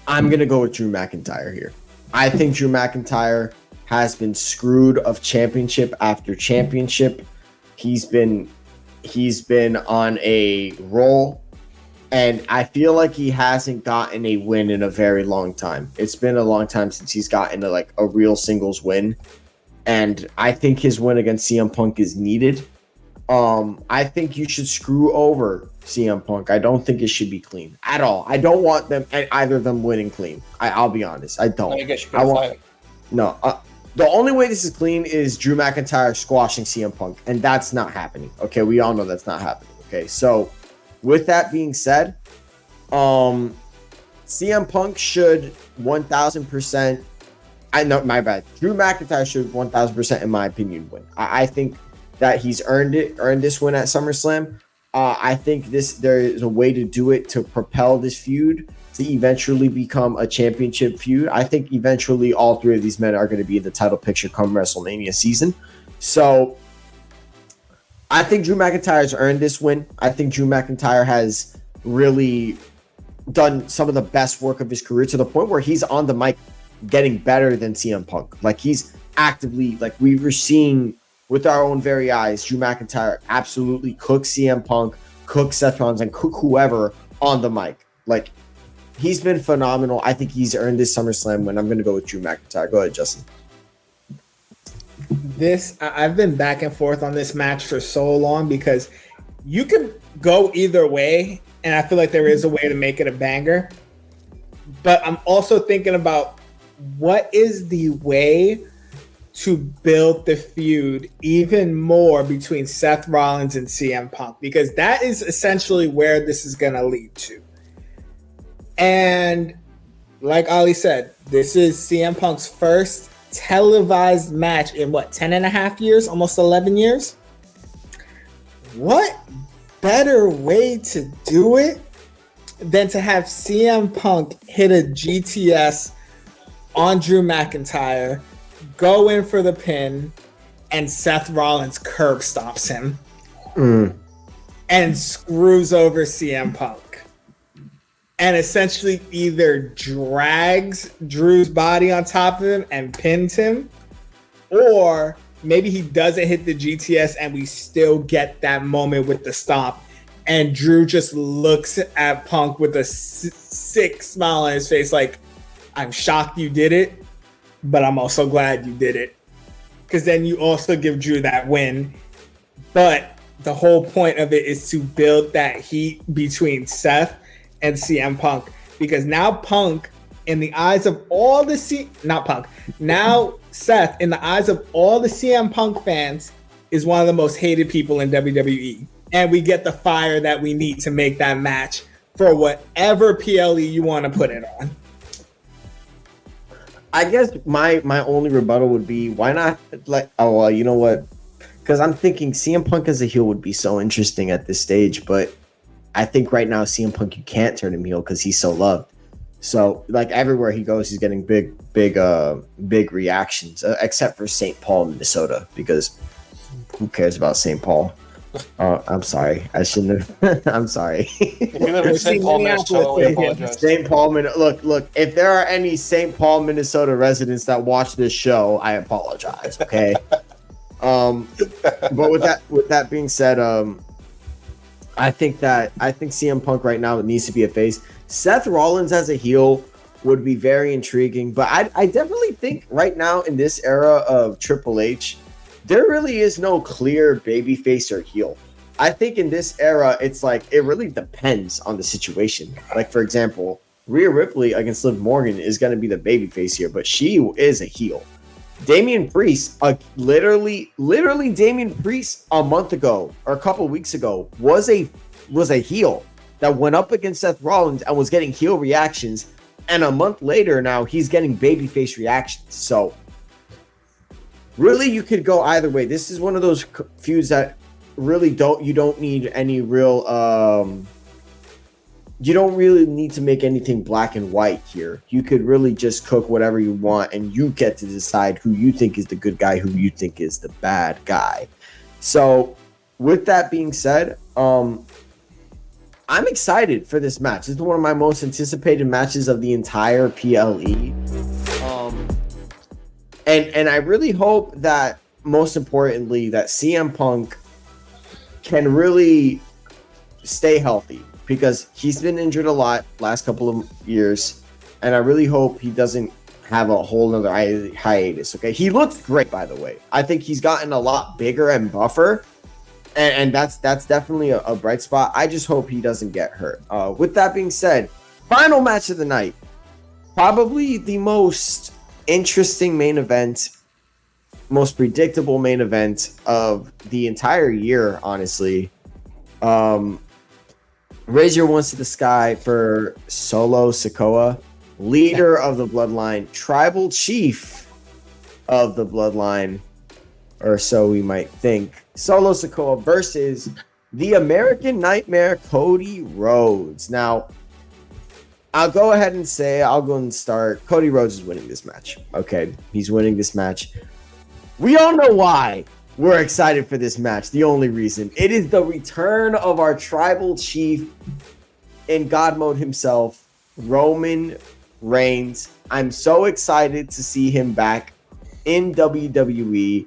I'm going to go with Drew McIntyre here. I think Drew McIntyre has been screwed of championship after championship. He's been on a roll. And I feel like he hasn't gotten a win in a very long time. It's been a long time since he's gotten a real singles win. And I think his win against CM Punk is needed. I think you should screw over CM Punk. I don't think it should be clean at all. I don't want either of them winning clean. I'll be honest. I don't. No. The only way this is clean is Drew McIntyre squashing CM Punk. And that's not happening. Okay, we all know that's not happening. Okay, so with that being said, CM Punk should 1,000%. I know, my bad. Drew McIntyre should 1,000%, in my opinion, win. I think that he's earned this win at SummerSlam. I think there is a way to do it to propel this feud to eventually become a championship feud. I think eventually all three of these men are going to be in the title picture come WrestleMania season. So I think Drew McIntyre's earned this win. I think Drew McIntyre has really done some of the best work of his career to the point where he's on the mic getting better than CM Punk. He's actively, we were seeing with our own very eyes, Drew McIntyre absolutely cook CM Punk, cook Seth Rollins, and cook whoever on the mic. He's been phenomenal. I think he's earned this SummerSlam win. I'm going to go with Drew McIntyre. Go ahead, Justin. I've been back and forth on this match for so long because you could go either way, and I feel like there is a way to make it a banger. But I'm also thinking about what is the way to build the feud even more between Seth Rollins and CM Punk, because that is essentially where this is going to lead to. And like Ali said, this is CM Punk's first televised match in 10 and a half years, almost 11 years. What better way to do it than to have CM Punk hit a GTS on Drew McIntyre, go in for the pin, and Seth Rollins curb stomps him and screws over CM Punk. And essentially either drags Drew's body on top of him and pins him, or maybe he doesn't hit the GTS and we still get that moment with the stomp. And Drew just looks at Punk with a sick smile on his face like, I'm shocked you did it, but I'm also glad you did it. Because then you also give Drew that win. But the whole point of it is to build that heat between Seth and CM Punk, because now Punk, in the eyes of all the now Seth, in the eyes of all the CM Punk fans, is one of the most hated people in WWE, and we get the fire that we need to make that match for whatever PLE you want to put it on. I guess my only rebuttal would be, why not you know what? Because I'm thinking CM Punk as a heel would be so interesting at this stage, but I think right now CM Punk, you can't turn him heel because he's so loved. So everywhere he goes, he's getting big reactions, except for St. Paul, Minnesota, because who cares about St. Paul? Oh, I'm sorry. I shouldn't have. I'm sorry. If you live in St. Paul, Minnesota, we apologize. St. Paul, look. If there are any St. Paul, Minnesota residents that watch this show, I apologize. Okay. But with that being said, I think CM Punk right now needs to be a face. Seth Rollins as a heel would be very intriguing, but I definitely think right now in this era of Triple H, there really is no clear babyface or heel. I think in this era, it's like it really depends on the situation. Like, for example, Rhea Ripley against Liv Morgan is going to be the babyface here, but she is a heel. Damian Priest, literally Damian Priest a month ago or a couple weeks ago was a heel that went up against Seth Rollins and was getting heel reactions. And a month later now, he's getting babyface reactions. So, really, you could go either way. This is one of those feuds that really you don't need any real, you don't really need to make anything black and white here. You could really just cook whatever you want, and you get to decide who you think is the good guy, who you think is the bad guy. So, with that being said, I'm excited for this match. This is one of my most anticipated matches of the entire PLE. And I really hope that, most importantly, that CM Punk can really stay healthy, because he's been injured a lot last couple of years, and I really hope he doesn't have a whole nother hiatus. Okay, he looks great, by the way. I think he's gotten a lot bigger and buffer. And that's definitely a bright spot. I just hope he doesn't get hurt. With that being said, final match of the night. Probably the most interesting main event, most predictable main event of the entire year, honestly. Raise your ones to the sky for Solo Sikoa, leader of the Bloodline, tribal chief of the Bloodline, or so we might think. Solo Sikoa versus the American Nightmare, Cody Rhodes. Now, I'll go ahead and start. Cody Rhodes is winning this match. Okay, he's winning this match. We all know why we're excited for this match. The only reason. It is the return of our tribal chief in God mode himself, Roman Reigns. I'm so excited to see him back in WWE.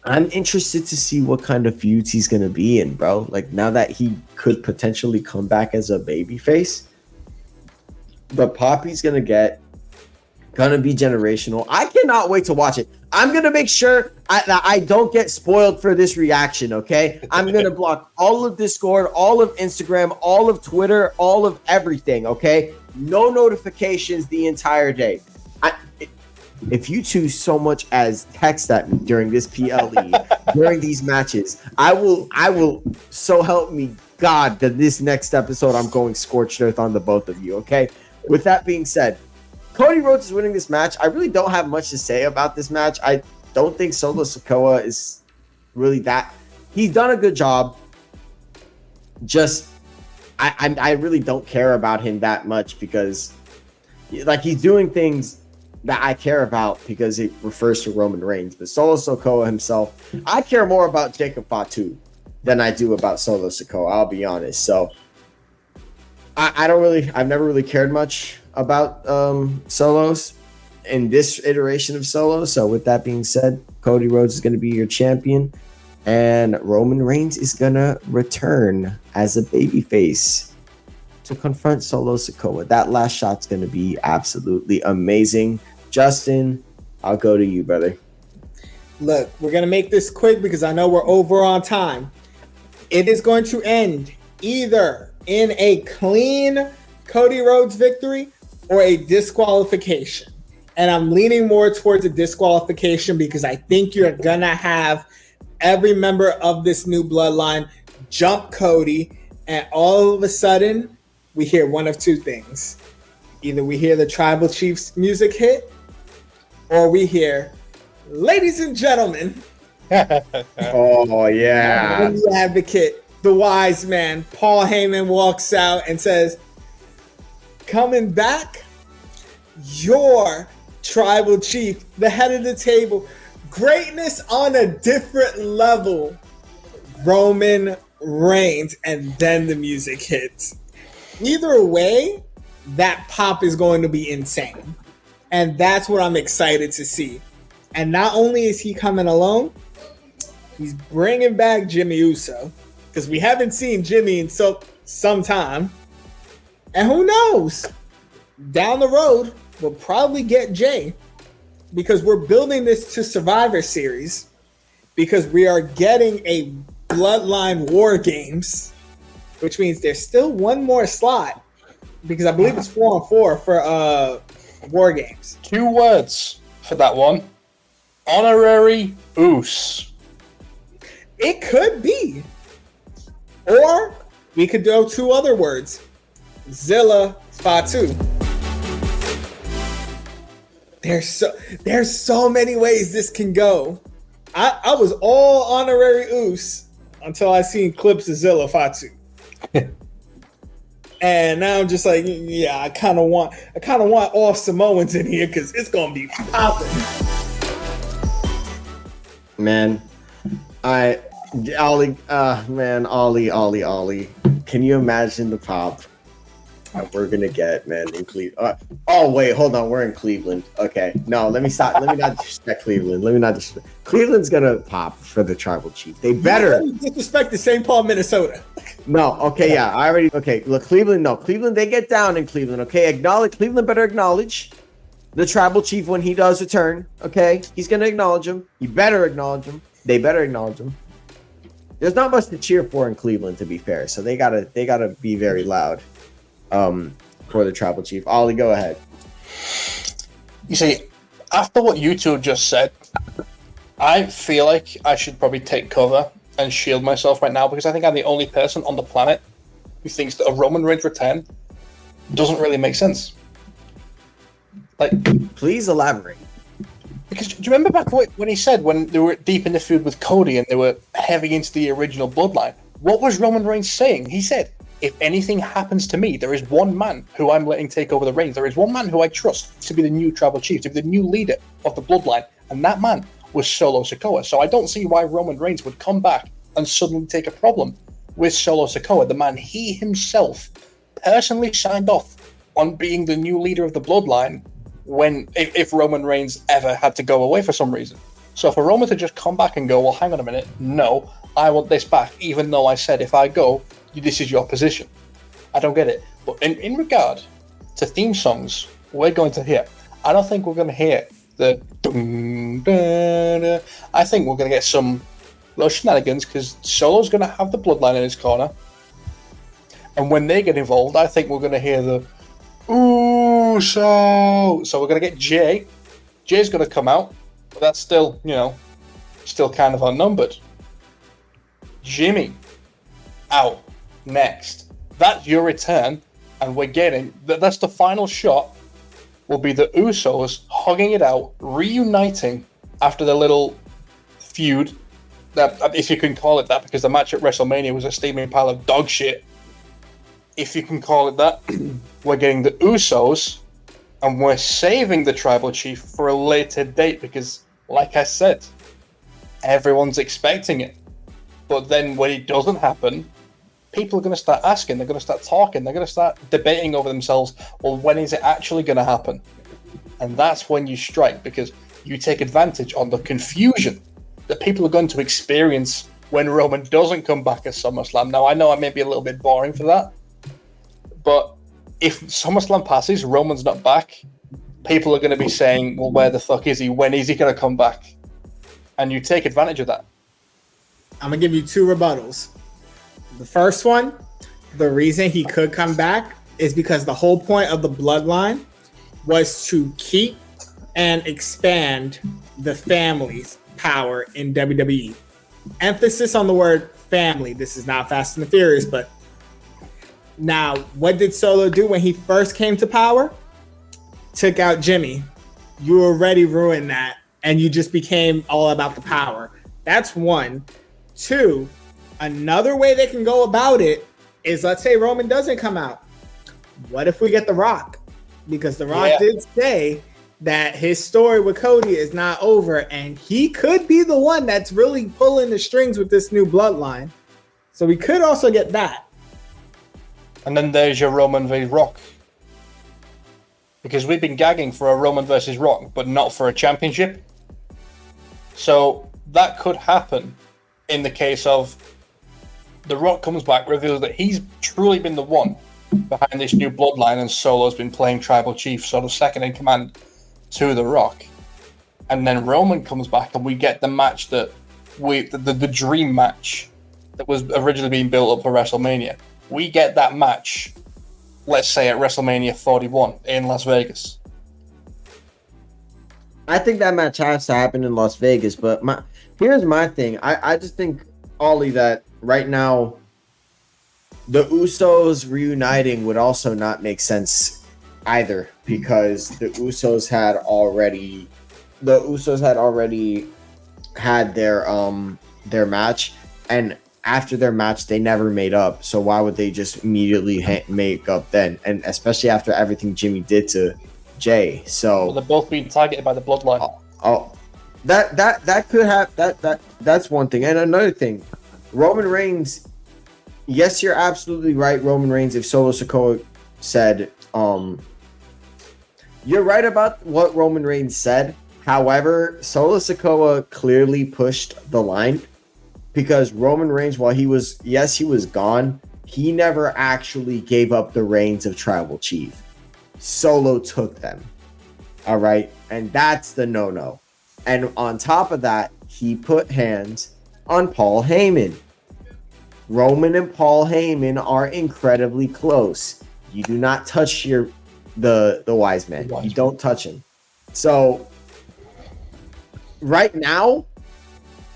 I'm interested to see what kind of feuds he's going to be in, bro. Like, now that he could potentially come back as a babyface, the pop he's going to get, going to be generational. I cannot wait to watch it. I'm going to make sure I don't get spoiled for this reaction, okay? I'm going to block all of Discord, all of Instagram, all of Twitter, all of everything, okay? No notifications the entire day. If you two so much as text at me during this PLE, during these matches, I will so help me God that this next episode I'm going scorched earth on the both of you, okay? With that being said, Cody Rhodes is winning this match. I really don't have much to say about this match. I don't think Solo Sikoa is really that. He's done a good job. Just, I really don't care about him that much, because like, he's doing things that I care about because it refers to Roman Reigns. But Solo Sikoa himself, I care more about Jacob Fatu than I do about Solo Sikoa, I'll be honest. So I've never really cared much about Solos in this iteration of Solo. So with that being said, Cody Rhodes is going to be your champion, and Roman Reigns is going to return as a babyface to confront Solo Sikoa. That last shot's going to be absolutely amazing. Justin, I'll go to you, brother. Look, we're going to make this quick because I know we're over on time. It is going to end either in a clean Cody Rhodes victory or a disqualification. And I'm leaning more towards a disqualification because I think you're going to have every member of this new bloodline jump Cody, and all of a sudden, we hear one of two things. Either we hear the Tribal Chief's music hit, or we hear, ladies and gentlemen. Oh, yeah. The advocate, the wise man, Paul Heyman walks out and says, coming back, your Tribal Chief, the head of the table, greatness on a different level Roman Reigns, and then the music hits. Either way, that pop is going to be insane. And that's what I'm excited to see. And not only is he coming alone, he's bringing back Jimmy Uso, because we haven't seen Jimmy in some time. And who knows? Down the road, we'll probably get Jay, because we're building this to Survivor Series, because we are getting a Bloodline War Games, which means there's still one more slot, because I believe it's 4-on-4 for War Games. 2 words for that one. Honorary Oos. It could be. Or we could do 2 other words. Zilla Fatu. There's so many ways this can go. I was all honorary Oos until I seen clips of Zilla Fatu. And now I'm just like, yeah, I kind of want all Samoans in here, because it's gonna be popping. Man, Ollie. Can you imagine the pop that we're gonna get, man, in Cleveland? Oh wait, hold on, we're in Cleveland. Okay, no, let me stop. Let me not disrespect Cleveland. Cleveland's gonna pop for the tribal chief. They better disrespect the St. Paul, Minnesota. No, okay, yeah, I already. Okay, look, Cleveland. No, Cleveland. They get down in Cleveland. Okay, Cleveland better acknowledge the tribal chief when he does return. Okay, he's gonna acknowledge him. You better acknowledge him. They better acknowledge him. There's not much to cheer for in Cleveland, to be fair. So they gotta be very loud. For the tribal chief. Ollie, go ahead. You see, after what you two just said, I feel like I should probably take cover and shield myself right now, because I think I'm the only person on the planet who thinks that a Roman Reigns return doesn't really make sense. Like, please elaborate. Because do you remember back when he said, when they were deep in the feud with Cody and they were heavy into the original bloodline, what was Roman Reigns saying? He said, if anything happens to me, there is one man who I'm letting take over the reins. There is one man who I trust to be the new tribal chief, to be the new leader of the bloodline. And that man was Solo Sikoa. So I don't see why Roman Reigns would come back and suddenly take a problem with Solo Sikoa, the man he himself personally signed off on being the new leader of the bloodline if Roman Reigns ever had to go away for some reason. So for Roman to just come back and go, well, hang on a minute, no, I want this back, even though I said if I go, this is your position. I don't get it. But in regard to theme songs, we're going to hear, I don't think we're going to hear the dun, dun, dun. I think we're going to get some little shenanigans, because Solo's going to have the bloodline in his corner. And when they get involved, I think we're going to hear the ooh, so we're going to get Jay. Jay's going to come out, but that's still, still kind of unnumbered. Jimmy out next. That's your return, and we're getting that's the final shot. Will be the Usos hugging it out, reuniting after the little feud, that, if you can call it that, because the match at WrestleMania was a steaming pile of dog shit. If you can call it that, we're getting the Usos, and we're saving the tribal chief for a later date, because, like I said, everyone's expecting it. But then when it doesn't happen, people are going to start asking, they're going to start talking, they're going to start debating over themselves, well, when is it actually going to happen? And that's when you strike, because you take advantage on the confusion that people are going to experience when Roman doesn't come back at SummerSlam. Now, I know I may be a little bit boring for that, but if SummerSlam passes, Roman's not back, people are going to be saying, well, where the fuck is he? When is he going to come back? And you take advantage of that. I'm going to give you 2 rebuttals. The first one, the reason he could come back is because the whole point of the bloodline was to keep and expand the family's power in WWE. Emphasis on the word family. This is not Fast and the Furious, but now, what did Solo do when he first came to power? Took out Jimmy. You already ruined that, and you just became all about the power. That's 1. 2, another way they can go about it is, let's say Roman doesn't come out. What if we get The Rock? Because The Rock did say that his story with Cody is not over, and he could be the one that's really pulling the strings with this new bloodline. So we could also get that. And then there's your Roman v. Rock. Because we've been gagging for a Roman versus Rock, but not for a championship. So that could happen in the case of The Rock comes back, reveals that he's truly been the one behind this new bloodline, and Solo's been playing Tribal Chief, sort of second in command to The Rock. And then Roman comes back, and we get the match that the dream match that was originally being built up for WrestleMania. We get that match, let's say at WrestleMania 41 in Las Vegas. I think that match has to happen in Las Vegas, but here's my thing. I just think, Ollie, that right now the Usos reuniting would also not make sense either, because the Usos had already had their match, and after their match they never made up. So why would they just immediately make up then? And especially after everything Jimmy did to Jay. So they're both being targeted by the bloodline. That could have that's one thing. And another thing, Roman Reigns, yes, you're absolutely right. Roman Reigns, if Solo Sikoa said, you're right about what Roman Reigns said. However, Solo Sikoa clearly pushed the line, because Roman Reigns, while he was gone, he never actually gave up the reins of Tribal Chief. Solo took them. All right. And that's the no-no. And on top of that, he put hands on Paul Heyman. Roman and Paul Heyman are incredibly close. You do not touch the wise man. You don't touch him. So right now,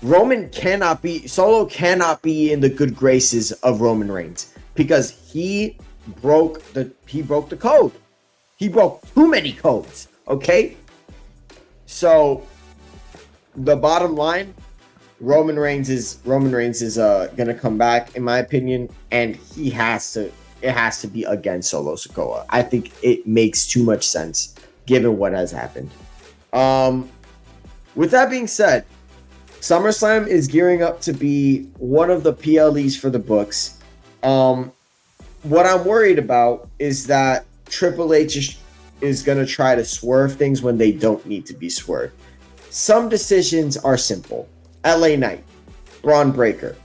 Solo cannot be in the good graces of Roman Reigns, because he broke the code. He broke too many codes. Okay. So the bottom line, Roman Reigns is gonna come back, in my opinion, and it has to be against Solo Sikoa. I think it makes too much sense given what has happened. With that being said, SummerSlam is gearing up to be one of the PLEs for the books. What I'm worried about is that Triple H is going to try to swerve things when they don't need to be swerved. Some decisions are simple. LA Knight, Braun Breaker.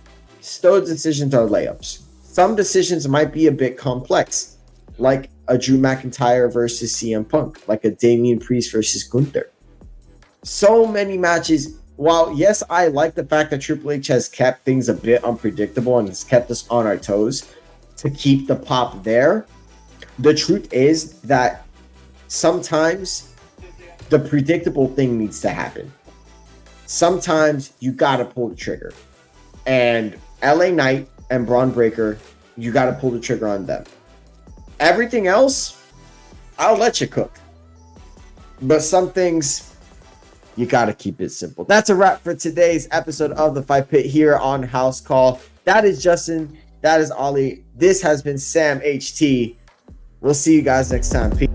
Those decisions are layups. Some decisions might be a bit complex, like a Drew McIntyre versus CM Punk, like a Damian Priest versus Gunther. So many matches. While, yes, I like the fact that Triple H has kept things a bit unpredictable and has kept us on our toes to keep the pop there, the truth is that sometimes the predictable thing needs to happen. Sometimes you got to pull the trigger. And LA Knight and Braun Breaker, you got to pull the trigger on them. Everything else, I'll let you cook. But some things, you got to keep it simple. That's a wrap for today's episode of The Fight Pit here on House Call. That is Justin. That is Ollie. This has been Sam HT. We'll see you guys next time. Peace.